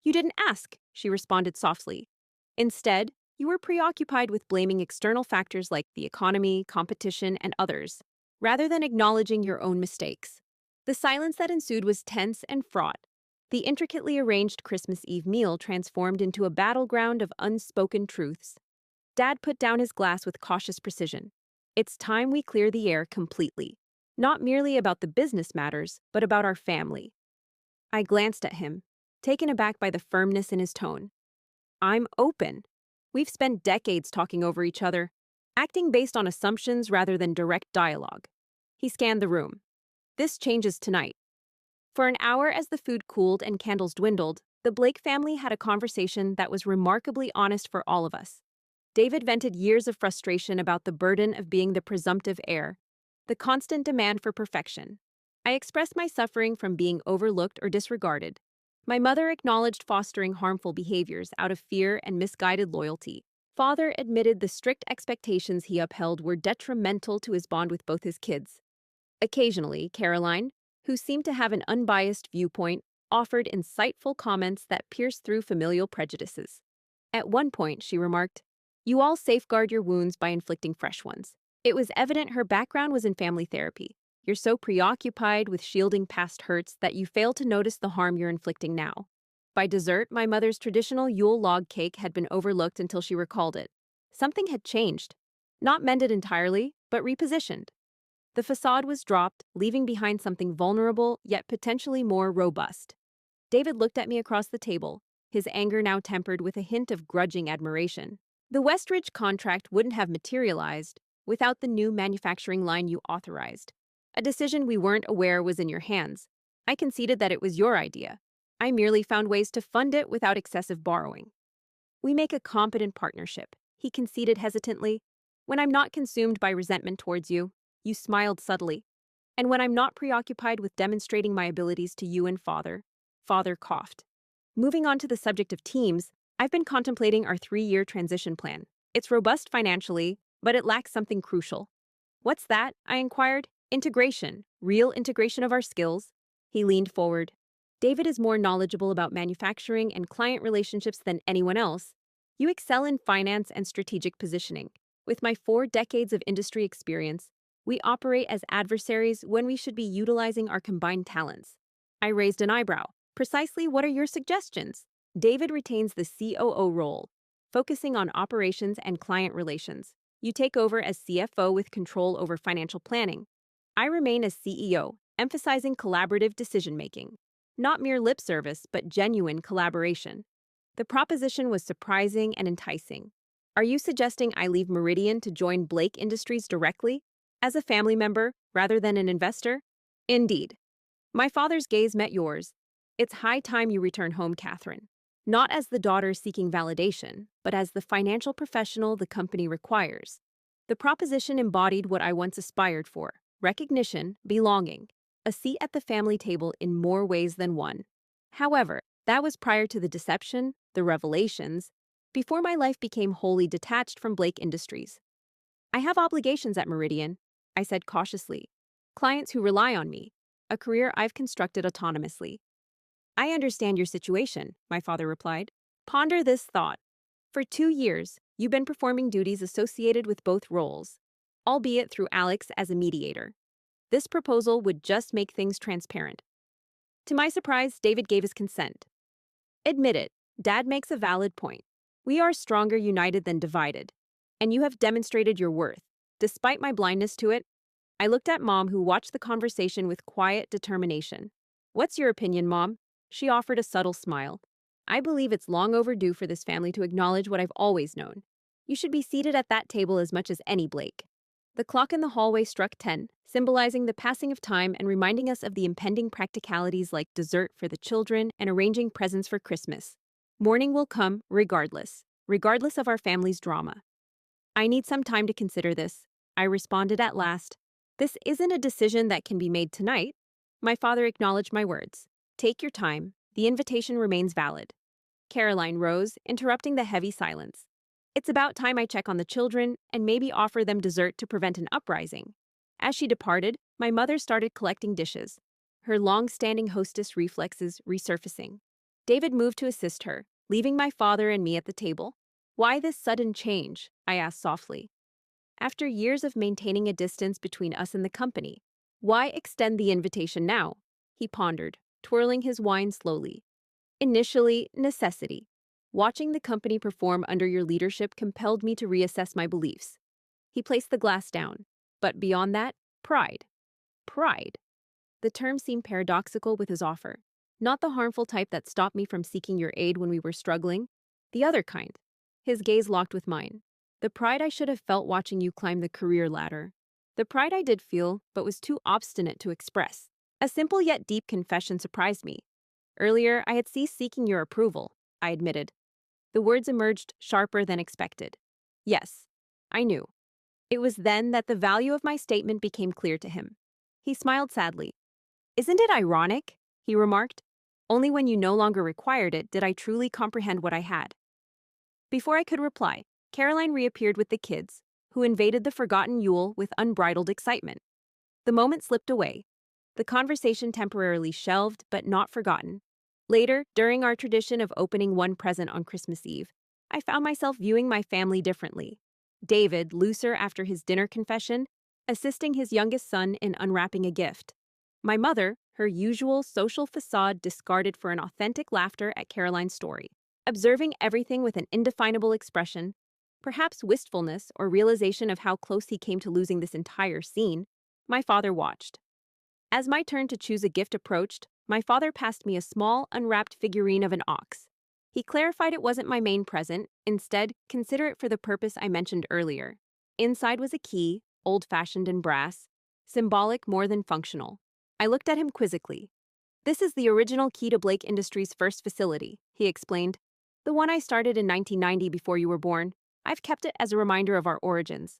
You didn't ask, she responded softly. Instead, you were preoccupied with blaming external factors like the economy, competition, and others, rather than acknowledging your own mistakes. The silence that ensued was tense and fraught. The intricately arranged Christmas Eve meal transformed into a battleground of unspoken truths. Dad put down his glass with cautious precision. It's time we clear the air completely. Not merely about the business matters, but about our family. I glanced at him, taken aback by the firmness in his tone. I'm open. We've spent decades talking over each other, acting based on assumptions rather than direct dialogue. He scanned the room. This changes tonight. For an hour as the food cooled and candles dwindled, the Blake family had a conversation that was remarkably honest for all of us. David vented years of frustration about the burden of being the presumptive heir, the constant demand for perfection. I expressed my suffering from being overlooked or disregarded. My mother acknowledged fostering harmful behaviors out of fear and misguided loyalty. Father admitted the strict expectations he upheld were detrimental to his bond with both his kids. Occasionally, Caroline, who seemed to have an unbiased viewpoint, offered insightful comments that pierced through familial prejudices. At one point, she remarked, "You all safeguard your wounds by inflicting fresh ones." It was evident her background was in family therapy. You're so preoccupied with shielding past hurts that you fail to notice the harm you're inflicting now. By dessert, my mother's traditional Yule log cake had been overlooked until she recalled it. Something had changed. Not mended entirely, but repositioned. The facade was dropped, leaving behind something vulnerable, yet potentially more robust. David looked at me across the table, his anger now tempered with a hint of grudging admiration. The Westridge contract wouldn't have materialized without the new manufacturing line you authorized. A decision we weren't aware was in your hands. I conceded that it was your idea. I merely found ways to fund it without excessive borrowing. We make a competent partnership, he conceded hesitantly. When I'm not consumed by resentment towards you, you smiled subtly. And when I'm not preoccupied with demonstrating my abilities to you and Father coughed. Moving on to the subject of teams, I've been contemplating our 3-year transition plan. It's robust financially, but it lacks something crucial. What's that? I inquired. Integration. Real integration of our skills. He leaned forward. David is more knowledgeable about manufacturing and client relationships than anyone else. You excel in finance and strategic positioning. With my 4 decades of industry experience, we operate as adversaries when we should be utilizing our combined talents. I raised an eyebrow. Precisely what are your suggestions? David retains the COO role, focusing on operations and client relations. You take over as CFO with control over financial planning. I remain as CEO, emphasizing collaborative decision-making. Not mere lip service, but genuine collaboration. The proposition was surprising and enticing. Are you suggesting I leave Meridian to join Blake Industries directly, as a family member rather than an investor? Indeed. My father's gaze met yours. It's high time you return home, Katherine. Not as the daughter seeking validation, but as the financial professional the company requires. The proposition embodied what I once aspired for: recognition, belonging, a seat at the family table in more ways than one. However, that was prior to the deception, the revelations, before my life became wholly detached from Blake Industries. I have obligations at Meridian, I said cautiously. Clients who rely on me, a career I've constructed autonomously. I understand your situation, my father replied. Ponder this thought. For 2 years, you've been performing duties associated with both roles, albeit through Alex as a mediator. This proposal would just make things transparent. To my surprise, David gave his consent. Admit it, Dad makes a valid point. We are stronger united than divided. And you have demonstrated your worth. Despite my blindness to it, I looked at Mom, who watched the conversation with quiet determination. What's your opinion, Mom? She offered a subtle smile. I believe it's long overdue for this family to acknowledge what I've always known. You should be seated at that table as much as any, Blake. The clock in the hallway struck 10, symbolizing the passing of time and reminding us of the impending practicalities like dessert for the children and arranging presents for Christmas. Morning will come regardless of our family's drama. I need some time to consider this, I responded at last. This isn't a decision that can be made tonight. My father acknowledged my words. Take your time. The invitation remains valid. Caroline rose, interrupting the heavy silence. It's about time I check on the children and maybe offer them dessert to prevent an uprising. As she departed, my mother started collecting dishes, her long-standing hostess reflexes resurfacing. David moved to assist her, leaving my father and me at the table. Why this sudden change? I asked softly. After years of maintaining a distance between us and the company, why extend the invitation now? He pondered, twirling his wine slowly. Initially, necessity. Watching the company perform under your leadership compelled me to reassess my beliefs. He placed the glass down. But beyond that, pride. Pride. The term seemed paradoxical with his offer. Not the harmful type that stopped me from seeking your aid when we were struggling. The other kind. His gaze locked with mine. The pride I should have felt watching you climb the career ladder. The pride I did feel, but was too obstinate to express. A simple yet deep confession surprised me. Earlier, I had ceased seeking your approval, I admitted. The words emerged sharper than expected. Yes, I knew. It was then that the value of my statement became clear to him. He smiled sadly. Isn't it ironic? He remarked. Only when you no longer required it did I truly comprehend what I had. Before I could reply, Caroline reappeared with the kids, who invaded the forgotten Yule with unbridled excitement. The moment slipped away. The conversation temporarily shelved, but not forgotten. Later, during our tradition of opening one present on Christmas Eve, I found myself viewing my family differently. David, looser after his dinner confession, assisting his youngest son in unwrapping a gift. My mother, her usual social facade discarded for an authentic laughter at Caroline's story. Observing everything with an indefinable expression, perhaps wistfulness or realization of how close he came to losing this entire scene, my father watched. As my turn to choose a gift approached, my father passed me a small, unwrapped figurine of an ox. He clarified it wasn't my main present, instead, consider it for the purpose I mentioned earlier. Inside was a key, old-fashioned and brass, symbolic more than functional. I looked at him quizzically. This is the original key to Blake Industries' first facility, he explained. The one I started in 1990 before you were born. I've kept it as a reminder of our origins.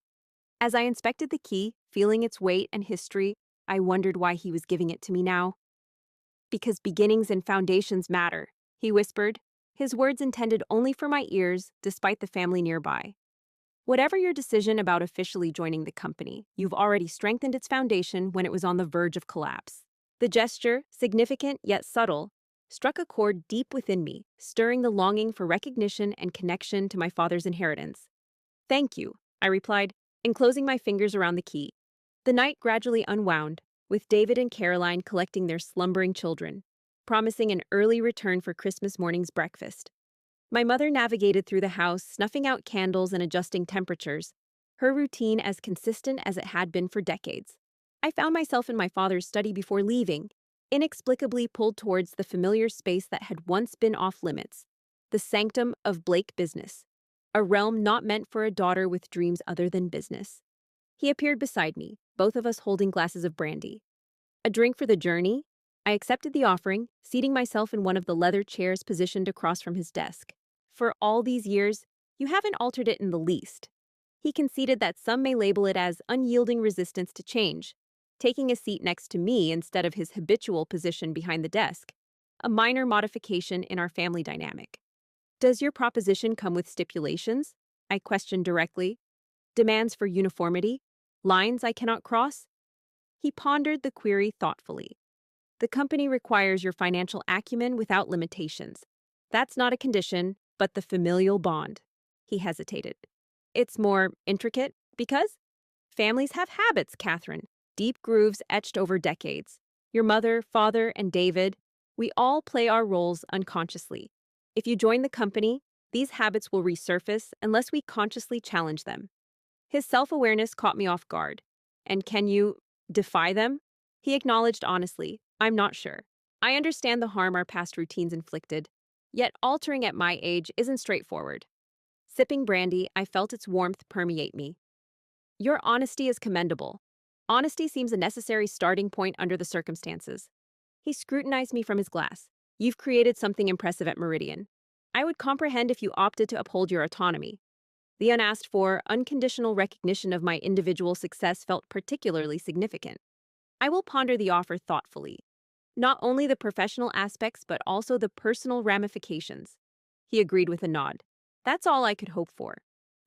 As I inspected the key, feeling its weight and history, I wondered why he was giving it to me now. Because beginnings and foundations matter, he whispered, his words intended only for my ears, despite the family nearby. Whatever your decision about officially joining the company, you've already strengthened its foundation when it was on the verge of collapse. The gesture, significant yet subtle, struck a chord deep within me, stirring the longing for recognition and connection to my father's inheritance. Thank you, I replied, enclosing my fingers around the key. The night gradually unwound, with David and Caroline collecting their slumbering children, promising an early return for Christmas morning's breakfast. My mother navigated through the house, snuffing out candles and adjusting temperatures, her routine as consistent as it had been for decades. I found myself in my father's study before leaving, inexplicably pulled towards the familiar space that had once been off-limits, the sanctum of Blake business, a realm not meant for a daughter with dreams other than business. He appeared beside me, both of us holding glasses of brandy. A drink for the journey? I accepted the offering, seating myself in one of the leather chairs positioned across from his desk. For all these years, you haven't altered it in the least. He conceded that some may label it as unyielding resistance to change, taking a seat next to me instead of his habitual position behind the desk, a minor modification in our family dynamic. Does your proposition come with stipulations? I questioned directly. Demands for uniformity? Lines I cannot cross? He pondered the query thoughtfully. The company requires your financial acumen without limitations. That's not a condition, but the familial bond. He hesitated. It's more intricate because families have habits, Katherine. Deep grooves etched over decades. Your mother, father, and David, we all play our roles unconsciously. If you join the company, These habits will resurface unless we consciously challenge them. His self-awareness caught me off guard. And can you defy them? He acknowledged honestly, I'm not sure. I understand the harm our past routines inflicted, yet altering at my age isn't straightforward. Sipping brandy, I felt its warmth permeate me. Your honesty is commendable. Honesty seems a necessary starting point under the circumstances. He scrutinized me from his glass. You've created something impressive at Meridian. I would comprehend if you opted to uphold your autonomy. The unasked for, unconditional recognition of my individual success felt particularly significant. I will ponder the offer thoughtfully. Not only the professional aspects, but also the personal ramifications. He agreed with a nod. That's all I could hope for.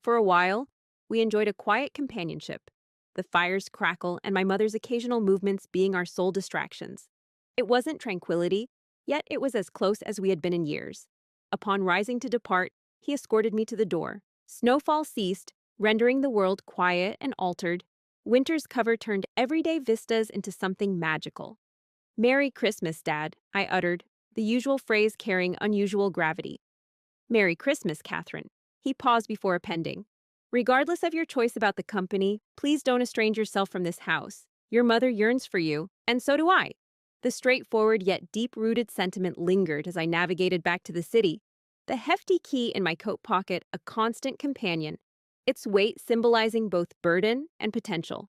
For a while, we enjoyed a quiet companionship, the fire's crackle and my mother's occasional movements being our sole distractions. It wasn't tranquility, yet it was as close as we had been in years. Upon rising to depart, he escorted me to the door. Snowfall ceased, rendering the world quiet and altered. Winter's cover turned everyday vistas into something magical. "Merry Christmas, Dad," I uttered, the usual phrase carrying unusual gravity. "Merry Christmas, Catherine." He paused before appending. "Regardless of your choice about the company, please don't estrange yourself from this house. Your mother yearns for you, and so do I." The straightforward yet deep-rooted sentiment lingered as I navigated back to the city, the hefty key in my coat pocket a constant companion, its weight symbolizing both burden and potential.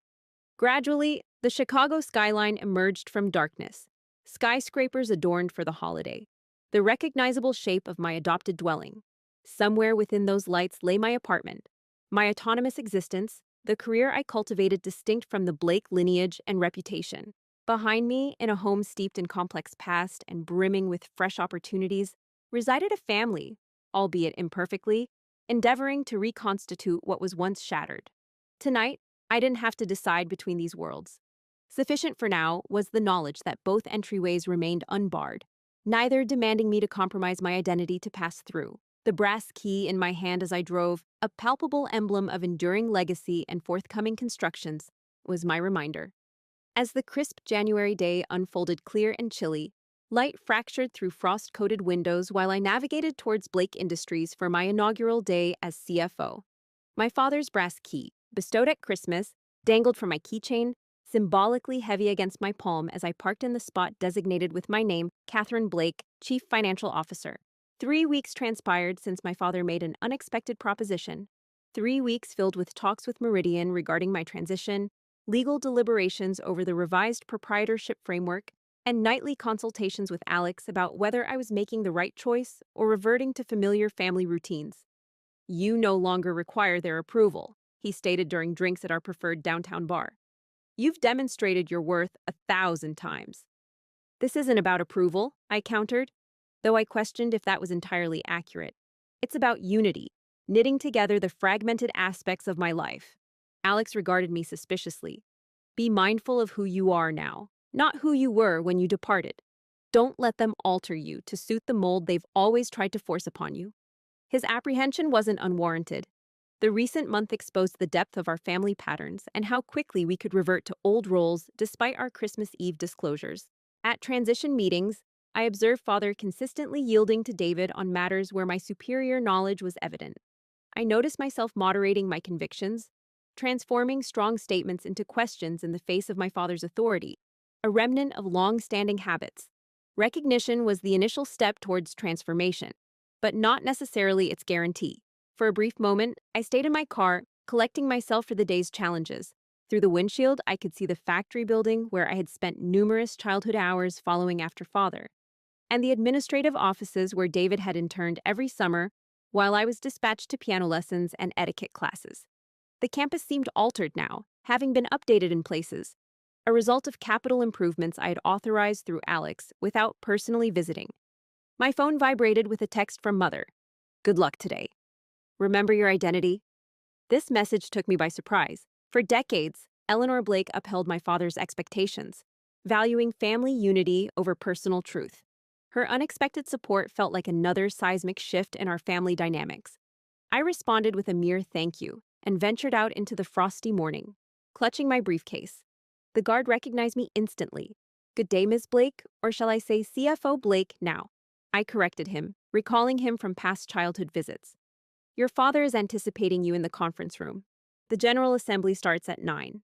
Gradually, the Chicago skyline emerged from darkness, skyscrapers adorned for the holiday, the recognizable shape of my adopted dwelling. Somewhere within those lights lay my apartment, my autonomous existence, the career I cultivated distinct from the Blake lineage and reputation. Behind me, in a home steeped in complex past and brimming with fresh opportunities, resided a family, albeit imperfectly, endeavoring to reconstitute what was once shattered. Tonight, I didn't have to decide between these worlds. Sufficient for now was the knowledge that both entryways remained unbarred, neither demanding me to compromise my identity to pass through. The brass key in my hand as I drove, a palpable emblem of enduring legacy and forthcoming constructions, was my reminder. As the crisp January day unfolded clear and chilly, light fractured through frost-coated windows while I navigated towards Blake Industries for my inaugural day as CFO. My father's brass key, bestowed at Christmas, dangled from my keychain, symbolically heavy against my palm as I parked in the spot designated with my name, Katherine Blake, Chief Financial Officer. 3 weeks transpired since my father made an unexpected proposition. 3 weeks filled with talks with Meridian regarding my transition, legal deliberations over the revised proprietorship framework, and nightly consultations with Alex about whether I was making the right choice or reverting to familiar family routines. "You no longer require their approval," he stated during drinks at our preferred downtown bar. "You've demonstrated your worth 1,000 times." "This isn't about approval," I countered, though I questioned if that was entirely accurate. "It's about unity, knitting together the fragmented aspects of my life." Alex regarded me suspiciously. "Be mindful of who you are now, not who you were when you departed. Don't let them alter you to suit the mold they've always tried to force upon you." His apprehension wasn't unwarranted. The recent month exposed the depth of our family patterns and how quickly we could revert to old roles despite our Christmas Eve disclosures. At transition meetings, I observed Father consistently yielding to David on matters where my superior knowledge was evident. I noticed myself moderating my convictions, transforming strong statements into questions in the face of my father's authority, a remnant of long-standing habits. Recognition was the initial step towards transformation, but not necessarily its guarantee. For a brief moment, I stayed in my car, collecting myself for the day's challenges. Through the windshield, I could see the factory building where I had spent numerous childhood hours following after Father, and the administrative offices where David had interned every summer while I was dispatched to piano lessons and etiquette classes. The campus seemed altered now, having been updated in places, a result of capital improvements I had authorized through Alex without personally visiting. My phone vibrated with a text from Mother. "Good luck today. Remember your identity." This message took me by surprise. For decades, Eleanor Blake upheld my father's expectations, valuing family unity over personal truth. Her unexpected support felt like another seismic shift in our family dynamics. I responded with a mere thank you and ventured out into the frosty morning, clutching my briefcase. The guard recognized me instantly. "Good day, Ms. Blake, or shall I say CFO Blake now?" I corrected him, recalling him from past childhood visits. Your father is anticipating you in the conference room. The General Assembly starts at 9.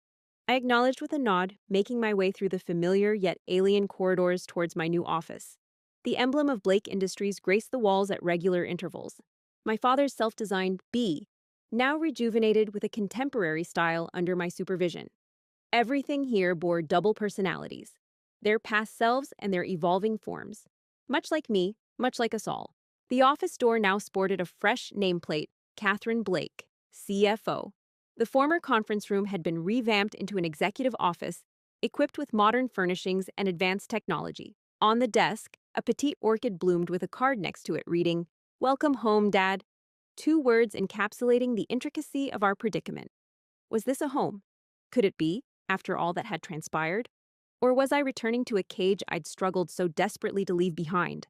I acknowledged with a nod, making my way through the familiar yet alien corridors towards my new office. The emblem of Blake Industries graced the walls at regular intervals. My father's self-designed B, now rejuvenated with a contemporary style under my supervision. Everything here bore double personalities, their past selves and their evolving forms. Much like me, much like us all. The office door now sported a fresh nameplate, Katherine Blake, CFO. The former conference room had been revamped into an executive office, equipped with modern furnishings and advanced technology. On the desk, a petite orchid bloomed with a card next to it reading, "Welcome home, Dad." 2 words encapsulating the intricacy of our predicament. Was this a home? Could it be, after all that had transpired? Or was I returning to a cage I'd struggled so desperately to leave behind?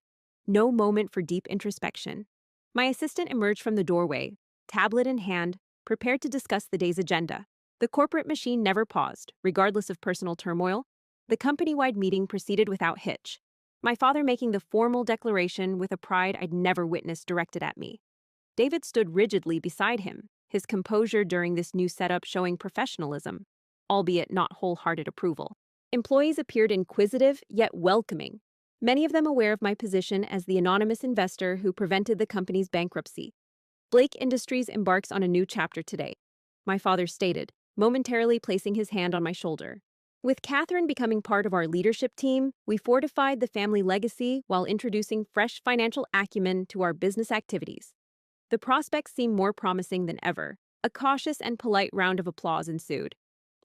No moment for deep introspection. My assistant emerged from the doorway, tablet in hand, prepared to discuss the day's agenda. The corporate machine never paused, regardless of personal turmoil. The company-wide meeting proceeded without hitch, my father making the formal declaration with a pride I'd never witnessed directed at me. David stood rigidly beside him, his composure during this new setup showing professionalism, albeit not wholehearted approval. Employees appeared inquisitive yet welcoming, many of them aware of my position as the anonymous investor who prevented the company's bankruptcy. Blake Industries embarks on a new chapter today, my father stated, momentarily placing his hand on my shoulder. With Katherine becoming part of our leadership team, we fortified the family legacy while introducing fresh financial acumen to our business activities. The prospects seemed more promising than ever. A cautious and polite round of applause ensued.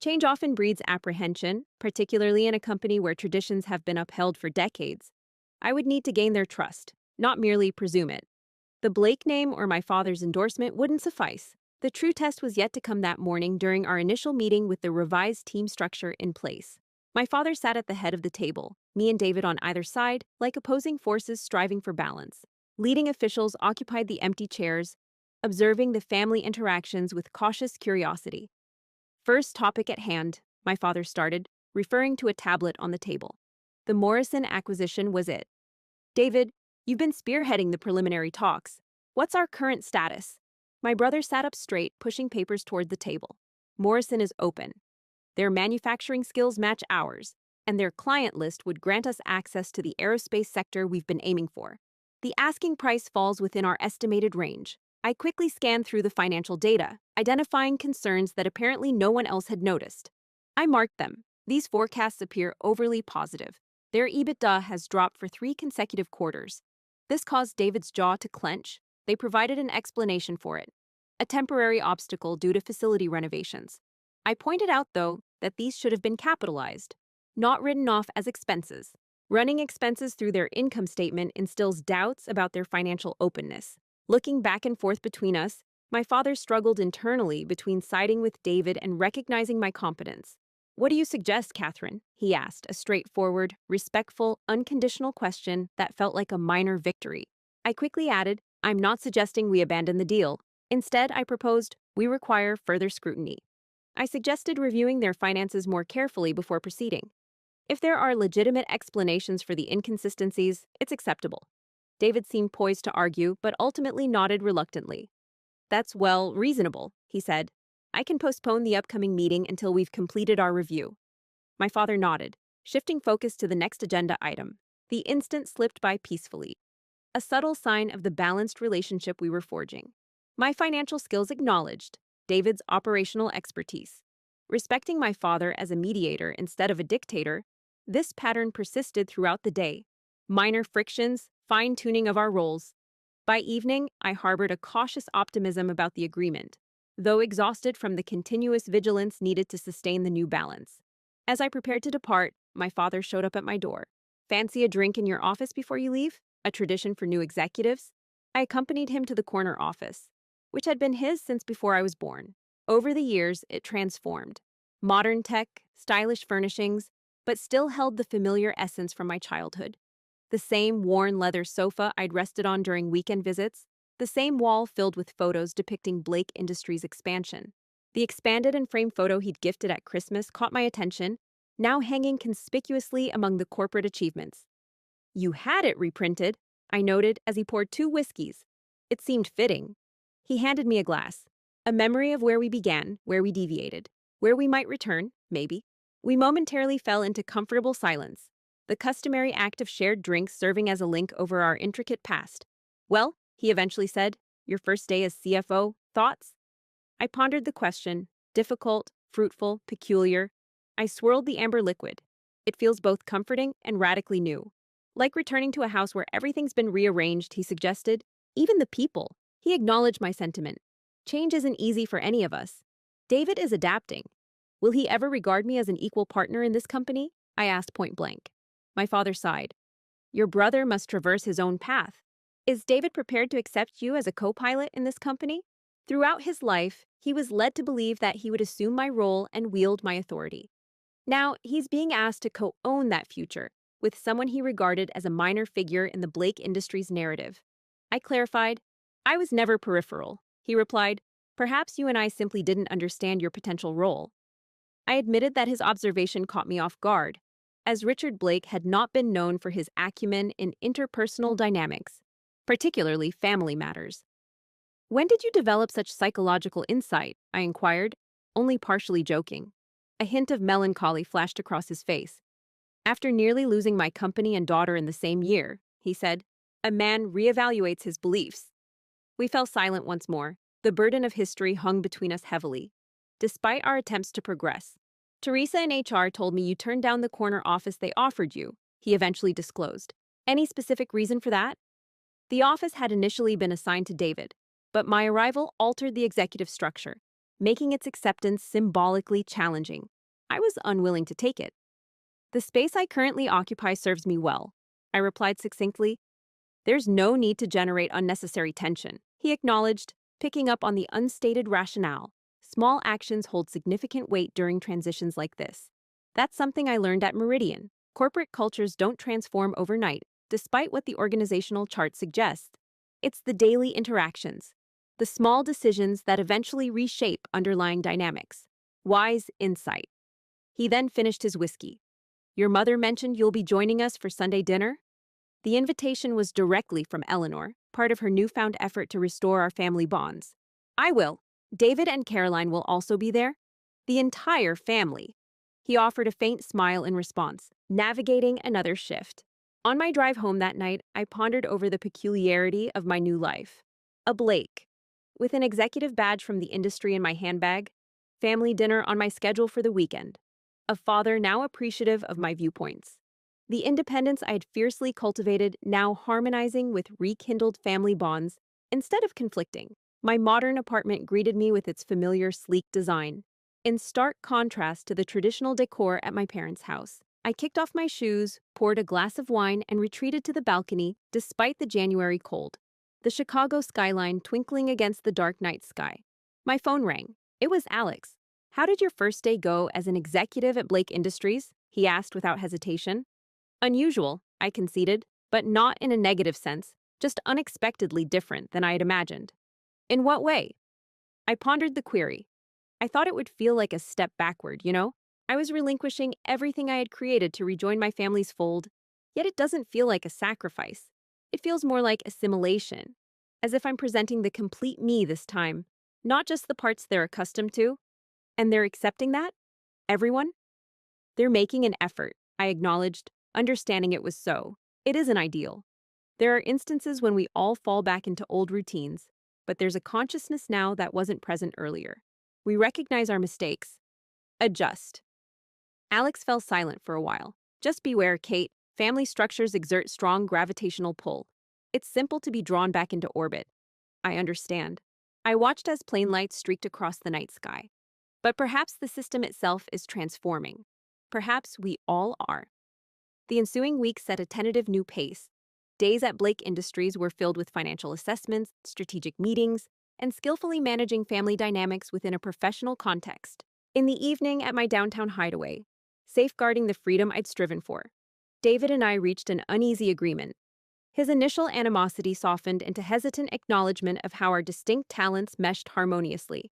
Change often breeds apprehension, particularly in a company where traditions have been upheld for decades. I would need to gain their trust, not merely presume it. The Blake name or my father's endorsement wouldn't suffice. The true test was yet to come that morning during our initial meeting with the revised team structure in place. My father sat at the head of the table, me and David on either side, like opposing forces striving for balance. Leading officials occupied the empty chairs, observing the family interactions with cautious curiosity. First topic at hand, my father started, referring to a tablet on the table. The Morrison acquisition was it. David, you've been spearheading the preliminary talks. What's our current status? My brother sat up straight, pushing papers toward the table. Morrison is open. Their manufacturing skills match ours, and their client list would grant us access to the aerospace sector we've been aiming for. The asking price falls within our estimated range. I quickly scanned through the financial data, identifying concerns that apparently no one else had noticed. I marked them. These forecasts appear overly positive. Their EBITDA has dropped for 3 consecutive quarters. This caused David's jaw to clench. They provided an explanation for it, a temporary obstacle due to facility renovations. I pointed out, though, that these should have been capitalized, not written off as expenses. Running expenses through their income statement instills doubts about their financial openness. Looking back and forth between us, my father struggled internally between siding with David and recognizing my competence. What do you suggest, Katherine? He asked, a straightforward, respectful, unconditional question that felt like a minor victory. I quickly added, I'm not suggesting we abandon the deal. Instead, I proposed, we require further scrutiny. I suggested reviewing their finances more carefully before proceeding. If there are legitimate explanations for the inconsistencies, it's acceptable. David seemed poised to argue, but ultimately nodded reluctantly. That's, well, reasonable, he said. I can postpone the upcoming meeting until we've completed our review. My father nodded, shifting focus to the next agenda item. The instant slipped by peacefully, a subtle sign of the balanced relationship we were forging. My financial skills acknowledged, David's operational expertise. Respecting my father as a mediator instead of a dictator, this pattern persisted throughout the day. Minor frictions, fine-tuning of our roles. By evening, I harbored a cautious optimism about the agreement, though exhausted from the continuous vigilance needed to sustain the new balance. As I prepared to depart, my father showed up at my door. Fancy a drink in your office before you leave? A tradition for new executives? I accompanied him to the corner office, which had been his since before I was born. Over the years, it transformed. Modern tech, stylish furnishings, but still held the familiar essence from my childhood. The same worn leather sofa I'd rested on during weekend visits, the same wall filled with photos depicting Blake Industries' expansion. The expanded and framed photo he'd gifted at Christmas caught my attention, now hanging conspicuously among the corporate achievements. You had it reprinted, I noted as he poured 2 whiskeys. It seemed fitting. He handed me a glass. A memory of where we began, where we deviated, where we might return, maybe. We momentarily fell into comfortable silence, the customary act of shared drinks serving as a link over our intricate past. Well, he eventually said, your first day as CFO, thoughts? I pondered the question, difficult, fruitful, peculiar. I swirled the amber liquid. It feels both comforting and radically new. Like returning to a house where everything's been rearranged, he suggested. Even the people. He acknowledged my sentiment. Change isn't easy for any of us. David is adapting. Will he ever regard me as an equal partner in this company? I asked point blank. My father sighed. Your brother must traverse his own path. Is David prepared to accept you as a co-pilot in this company? Throughout his life, he was led to believe that he would assume my role and wield my authority. Now, he's being asked to co-own that future, with someone he regarded as a minor figure in the Blake Industries narrative. I clarified, I was never peripheral. He replied, perhaps you and I simply didn't understand your potential role. I admitted that his observation caught me off guard, as Richard Blake had not been known for his acumen in interpersonal dynamics, particularly family matters. When did you develop such psychological insight? I inquired, only partially joking. A hint of melancholy flashed across his face. After nearly losing my company and daughter in the same year, he said, a man reevaluates his beliefs. We fell silent once more. The burden of history hung between us heavily. Despite our attempts to progress, Teresa in HR told me you turned down the corner office they offered you, he eventually disclosed. Any specific reason for that? The office had initially been assigned to David, but my arrival altered the executive structure, making its acceptance symbolically challenging. I was unwilling to take it. The space I currently occupy serves me well, I replied succinctly. There's no need to generate unnecessary tension, he acknowledged, picking up on the unstated rationale. Small actions hold significant weight during transitions like this. That's something I learned at Meridian. Corporate cultures don't transform overnight, despite what the organizational chart suggests. It's the daily interactions, the small decisions that eventually reshape underlying dynamics. Wise insight. He then finished his whiskey. Your mother mentioned you'll be joining us for Sunday dinner? The invitation was directly from Eleanor, part of her newfound effort to restore our family bonds. I will. David and Caroline will also be there. The entire family. He offered a faint smile in response, navigating another shift. On my drive home that night, I pondered over the peculiarity of my new life. A Blake, with an executive badge from the industry in my handbag, family dinner on my schedule for the weekend, a father now appreciative of my viewpoints. The independence I had fiercely cultivated now harmonizing with rekindled family bonds instead of conflicting. My modern apartment greeted me with its familiar, sleek design, in stark contrast to the traditional decor at my parents' house. I kicked off my shoes, poured a glass of wine, and retreated to the balcony despite the January cold, the Chicago skyline twinkling against the dark night sky. My phone rang. It was Alex. How did your first day go as an executive at Blake Industries? He asked without hesitation. Unusual, I conceded, but not in a negative sense, just unexpectedly different than I had imagined. In what way? I pondered the query. I thought it would feel like a step backward, you know? I was relinquishing everything I had created to rejoin my family's fold, yet it doesn't feel like a sacrifice. It feels more like assimilation, as if I'm presenting the complete me this time, not just the parts they're accustomed to. And they're accepting that? Everyone? They're making an effort, I acknowledged, understanding it was so. It isn't ideal. There are instances when we all fall back into old routines, but there's a consciousness now that wasn't present earlier. We recognize our mistakes. Adjust. Alex fell silent for a while. Just beware, Kate. Family structures exert strong gravitational pull. It's simple to be drawn back into orbit. I understand. I watched as plane lights streaked across the night sky. But perhaps the system itself is transforming. Perhaps we all are. The ensuing week set a tentative new pace. Days at Blake Industries were filled with financial assessments, strategic meetings, and skillfully managing family dynamics within a professional context. In the evening at my downtown hideaway, safeguarding the freedom I'd striven for, David and I reached an uneasy agreement. His initial animosity softened into hesitant acknowledgement of how our distinct talents meshed harmoniously.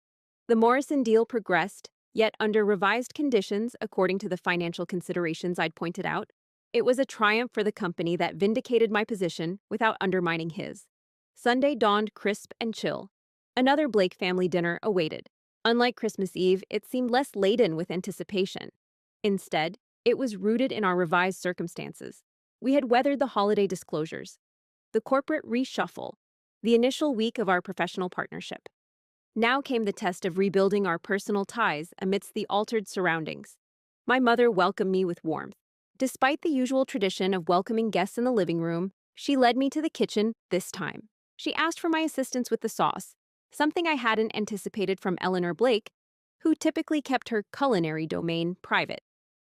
The Morrison deal progressed, yet under revised conditions according to the financial considerations I'd pointed out. It was a triumph for the company that vindicated my position without undermining his. Sunday dawned crisp and chill. Another Blake family dinner awaited. Unlike Christmas Eve, it seemed less laden with anticipation. Instead, it was rooted in our revised circumstances. We had weathered the holiday disclosures, the corporate reshuffle, the initial week of our professional partnership. Now came the test of rebuilding our personal ties amidst the altered surroundings. My mother welcomed me with warmth. Despite the usual tradition of welcoming guests in the living room, she led me to the kitchen this time. She asked for my assistance with the sauce, something I hadn't anticipated from Eleanor Blake, who typically kept her culinary domain private.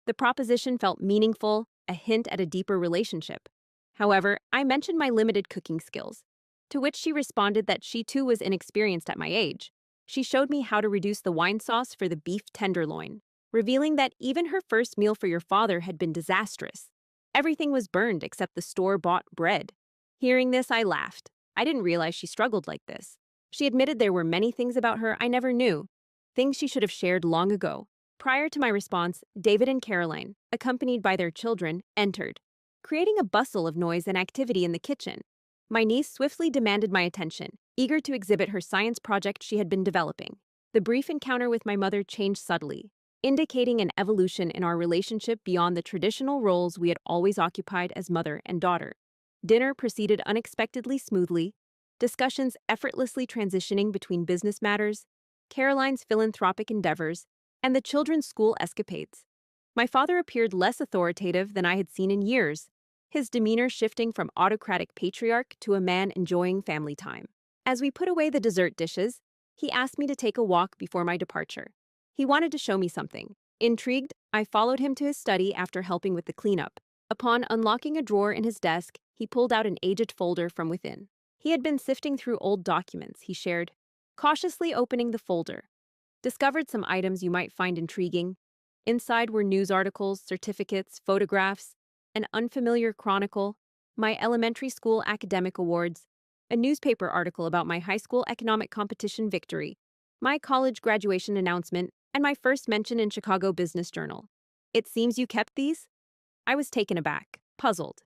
The proposition felt meaningful, a hint at a deeper relationship. However, I mentioned my limited cooking skills, to which she responded that she too was inexperienced at my age. She showed me how to reduce the wine sauce for the beef tenderloin, revealing that even her first meal for your father had been disastrous. Everything was burned except the store-bought bread. Hearing this, I laughed. I didn't realize she struggled like this. She admitted there were many things about her I never knew, things she should have shared long ago. Prior to my response, David and Caroline, accompanied by their children, entered, creating a bustle of noise and activity in the kitchen. My niece swiftly demanded my attention, eager to exhibit her science project she had been developing. The brief encounter with my mother changed subtly, indicating an evolution in our relationship beyond the traditional roles we had always occupied as mother and daughter. Dinner proceeded unexpectedly smoothly, discussions effortlessly transitioning between business matters, Caroline's philanthropic endeavors, and the children's school escapades. My father appeared less authoritative than I had seen in years, his demeanor shifting from autocratic patriarch to a man enjoying family time. As we put away the dessert dishes, he asked me to take a walk before my departure. He wanted to show me something. Intrigued, I followed him to his study after helping with the cleanup. Upon unlocking a drawer in his desk, he pulled out an aged folder from within. He had been sifting through old documents, he shared, cautiously opening the folder. Discovered some items you might find intriguing. Inside were news articles, certificates, photographs, an unfamiliar chronicle, my elementary school academic awards, a newspaper article about my high school economic competition victory, my college graduation announcement, and my first mention in Chicago Business Journal. It seems you kept these? I was taken aback, puzzled.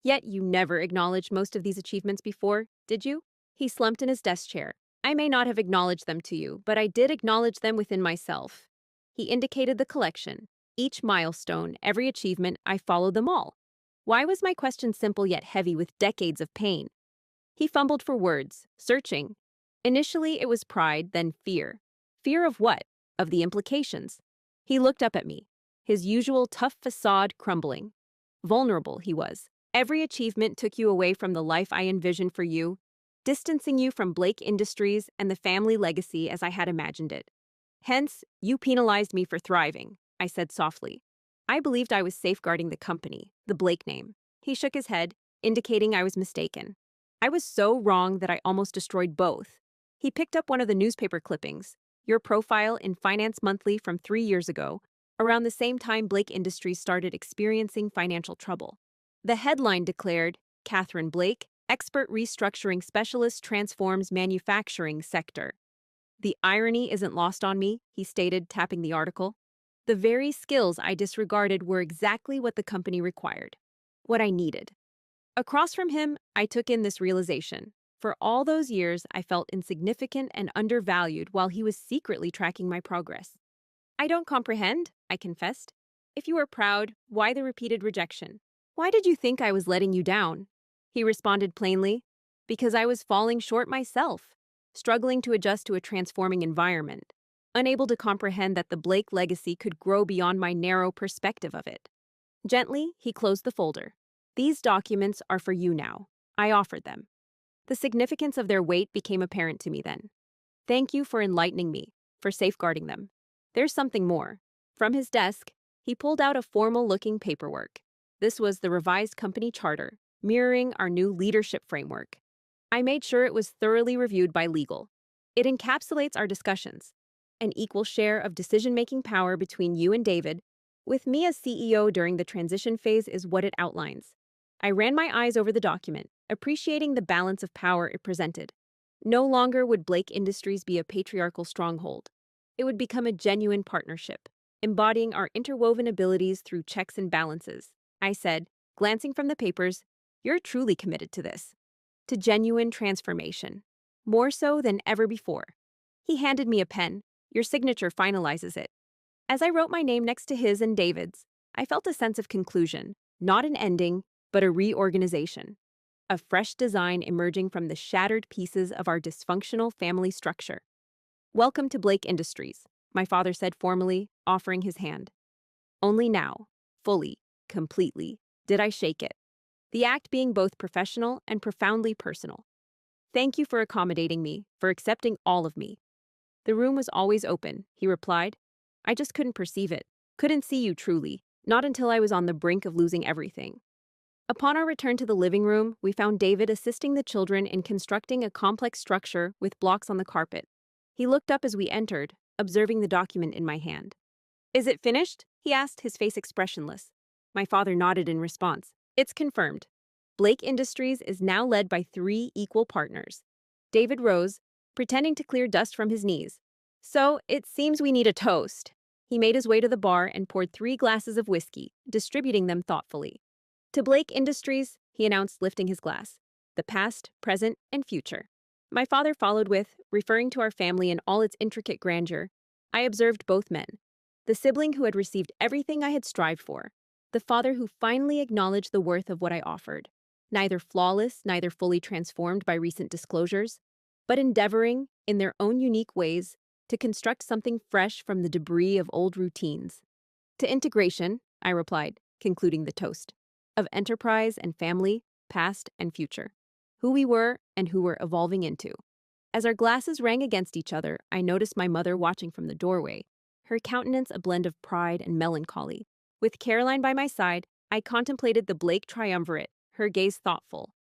Yet you never acknowledged most of these achievements before, did you? He slumped in his desk chair. I may not have acknowledged them to you, but I did acknowledge them within myself. He indicated the collection. Each milestone, every achievement, I followed them all. Why was my question simple yet heavy with decades of pain? He fumbled for words, searching. Initially, it was pride, then fear. Fear of what? Of the implications. He looked up at me, his usual tough facade crumbling. Vulnerable, he was. Every achievement took you away from the life I envisioned for you, distancing you from Blake Industries and the family legacy as I had imagined it. Hence, you penalized me for thriving, I said softly. I believed I was safeguarding the company, the Blake name. He shook his head, indicating I was mistaken. I was so wrong that I almost destroyed both. He picked up one of the newspaper clippings, your profile in Finance Monthly from 3 years ago, around the same time Blake Industries started experiencing financial trouble. The headline declared, Katherine Blake, expert restructuring specialist transforms manufacturing sector. The irony isn't lost on me, he stated, tapping the article. The very skills I disregarded were exactly what the company required, what I needed. Across from him, I took in this realization. For all those years, I felt insignificant and undervalued while he was secretly tracking my progress. I don't comprehend, I confessed. If you were proud, why the repeated rejection? Why did you think I was letting you down? He responded plainly, because I was falling short myself, struggling to adjust to a transforming environment, unable to comprehend that the Blake legacy could grow beyond my narrow perspective of it. Gently, he closed the folder. These documents are for you now. I offered them. The significance of their weight became apparent to me then. Thank you for enlightening me, for safeguarding them. There's something more. From his desk, he pulled out a formal-looking paperwork. This was the revised company charter, mirroring our new leadership framework. I made sure it was thoroughly reviewed by legal. It encapsulates our discussions. An equal share of decision-making power between you and David, with me as CEO during the transition phase, is what it outlines. I ran my eyes over the document, appreciating the balance of power it presented. No longer would Blake Industries be a patriarchal stronghold. It would become a genuine partnership, embodying our interwoven abilities through checks and balances. I said, glancing from the papers, "You're truly committed to this. To genuine transformation. More so than ever before." He handed me a pen. "Your signature finalizes it." As I wrote my name next to his and David's, I felt a sense of conclusion, not an ending, but a reorganization. A fresh design emerging from the shattered pieces of our dysfunctional family structure. "Welcome to Blake Industries," my father said formally, offering his hand. Only now, fully, completely, did I shake it, the act being both professional and profoundly personal. "Thank you for accommodating me, for accepting all of me." "The room was always open," he replied. "I just couldn't perceive it, couldn't see you truly, not until I was on the brink of losing everything." Upon our return to the living room, we found David assisting the children in constructing a complex structure with blocks on the carpet. He looked up as we entered, observing the document in my hand. "Is it finished?" he asked, his face expressionless. My father nodded in response. "It's confirmed. Blake Industries is now led by 3 equal partners." David rose, pretending to clear dust from his knees. "So, it seems we need a toast." He made his way to the bar and poured 3 glasses of whiskey, distributing them thoughtfully. "To Blake Industries," he announced, lifting his glass. "The past, present, and future." My father followed with, referring to our family in all its intricate grandeur. I observed both men. The sibling who had received everything I had strived for. The father who finally acknowledged the worth of what I offered. Neither flawless, neither fully transformed by recent disclosures, but endeavoring, in their own unique ways, to construct something fresh from the debris of old routines. "To integration," I replied, concluding the toast. "Of enterprise and family, past and future. Who we were and who we're evolving into." As our glasses rang against each other, I noticed my mother watching from the doorway, her countenance a blend of pride and melancholy. With Caroline by my side, I contemplated the Blake triumvirate, her gaze thoughtful.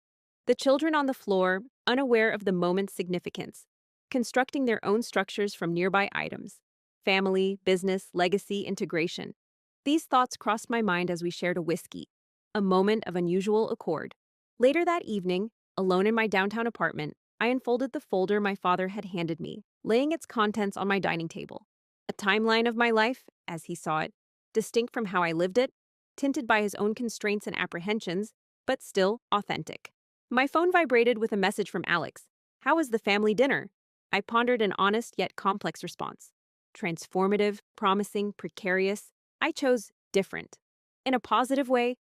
The children on the floor, unaware of the moment's significance, constructing their own structures from nearby items. Family, business, legacy, integration. These thoughts crossed my mind as we shared a whiskey, a moment of unusual accord. Later that evening, alone in my downtown apartment, I unfolded the folder my father had handed me, laying its contents on my dining table. A timeline of my life, as he saw it, distinct from how I lived it, tinted by his own constraints and apprehensions, but still authentic. My phone vibrated with a message from Alex. "How was the family dinner?" I pondered an honest yet complex response. Transformative, promising, precarious. I chose different. In a positive way,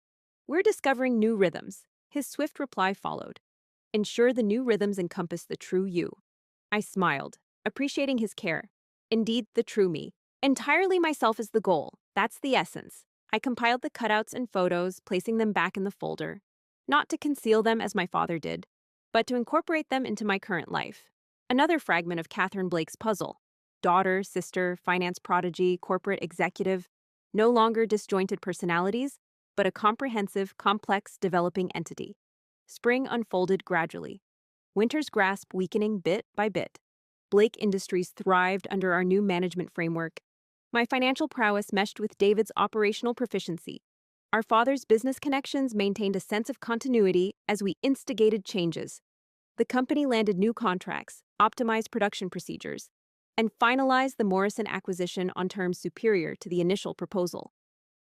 "We're discovering new rhythms." His swift reply followed. "Ensure the new rhythms encompass the true you." I smiled, appreciating his care. Indeed, the true me. Entirely myself is the goal. That's the essence. I compiled the cutouts and photos, placing them back in the folder. Not to conceal them as my father did, but to incorporate them into my current life. Another fragment of Katherine Blake's puzzle. Daughter, sister, finance prodigy, corporate executive. No longer disjointed personalities, but a comprehensive, complex, developing entity. Spring unfolded gradually. Winter's grasp weakening bit by bit. Blake Industries thrived under our new management framework. My financial prowess meshed with David's operational proficiency. Our father's business connections maintained a sense of continuity as we instigated changes. The company landed new contracts, optimized production procedures, and finalized the Morrison acquisition on terms superior to the initial proposal.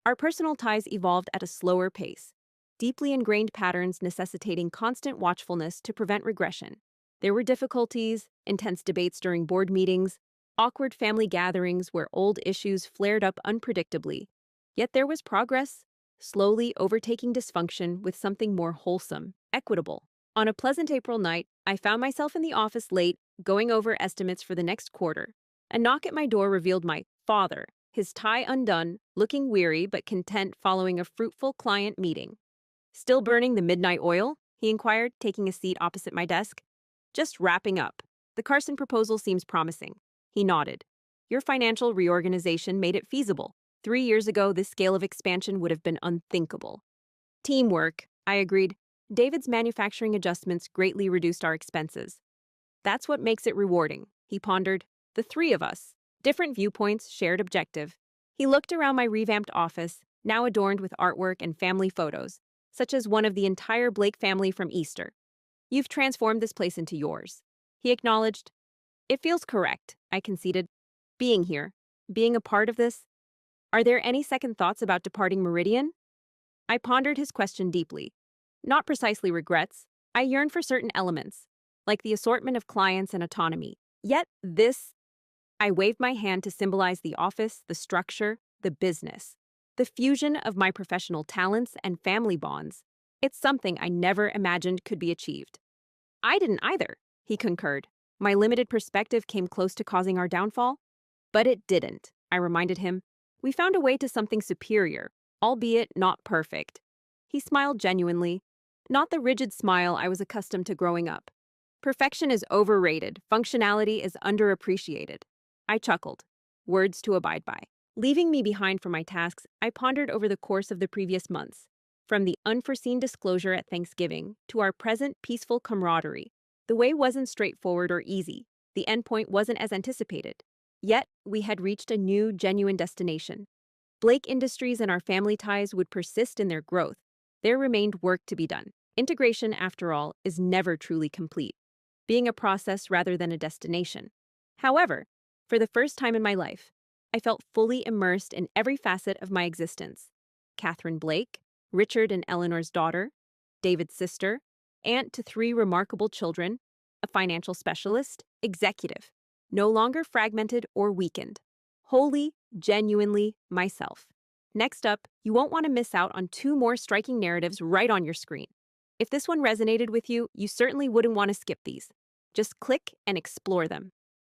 Our personal ties evolved at a slower pace, deeply ingrained patterns necessitating constant watchfulness to prevent regression. There were difficulties, intense debates during board meetings, awkward family gatherings where old issues flared up unpredictably. Yet there was progress, slowly overtaking dysfunction with something more wholesome, equitable. On a pleasant April night, I found myself in the office late, going over estimates for the next quarter. A knock at my door revealed my father, his tie undone, looking weary but content following a fruitful client meeting. "Still burning the midnight oil?" he inquired, taking a seat opposite my desk. "Just wrapping up. The Carson proposal seems promising." He nodded. "Your financial reorganization made it feasible. 3 years ago, this scale of expansion would have been unthinkable." "Teamwork," I agreed. "David's manufacturing adjustments greatly reduced our expenses." "That's what makes it rewarding," he pondered. "The 3 of us. Different viewpoints, shared objective." He looked around my revamped office, now adorned with artwork and family photos, such as one of the entire Blake family from Easter. "You've transformed this place into yours." He acknowledged. "It feels correct," I conceded. "Being here, being a part of this." "Are there any second thoughts about departing Meridian?" I pondered his question deeply. Not precisely regrets. I yearned for certain elements, like the assortment of clients and autonomy. Yet this, I waved my hand to symbolize the office, the structure, the business. The fusion of my professional talents and family bonds. It's something I never imagined could be achieved. I didn't either, he concurred. My limited perspective came close to causing our downfall. But it didn't, I reminded him. We found a way to something superior, albeit not perfect. He smiled genuinely, not the rigid smile I was accustomed to growing up. Perfection is overrated, functionality is underappreciated. I chuckled, words to abide by. Leaving me behind for my tasks, I pondered over the course of the previous months, from the unforeseen disclosure at Thanksgiving to our present peaceful camaraderie. The way wasn't straightforward or easy. The endpoint wasn't as anticipated. Yet, we had reached a new, genuine destination. Blake Industries and our family ties would persist in their growth. There remained work to be done. Integration, after all, is never truly complete, being a process rather than a destination. However, for the first time in my life, I felt fully immersed in every facet of my existence. Katherine Blake, Richard and Eleanor's daughter, David's sister, aunt to 3 remarkable children, a financial specialist, executive, no longer fragmented or weakened. Wholly, genuinely myself. Next up, you won't want to miss out on 2 more striking narratives right on your screen. If this one resonated with you, you certainly wouldn't want to skip these. Just click and explore them.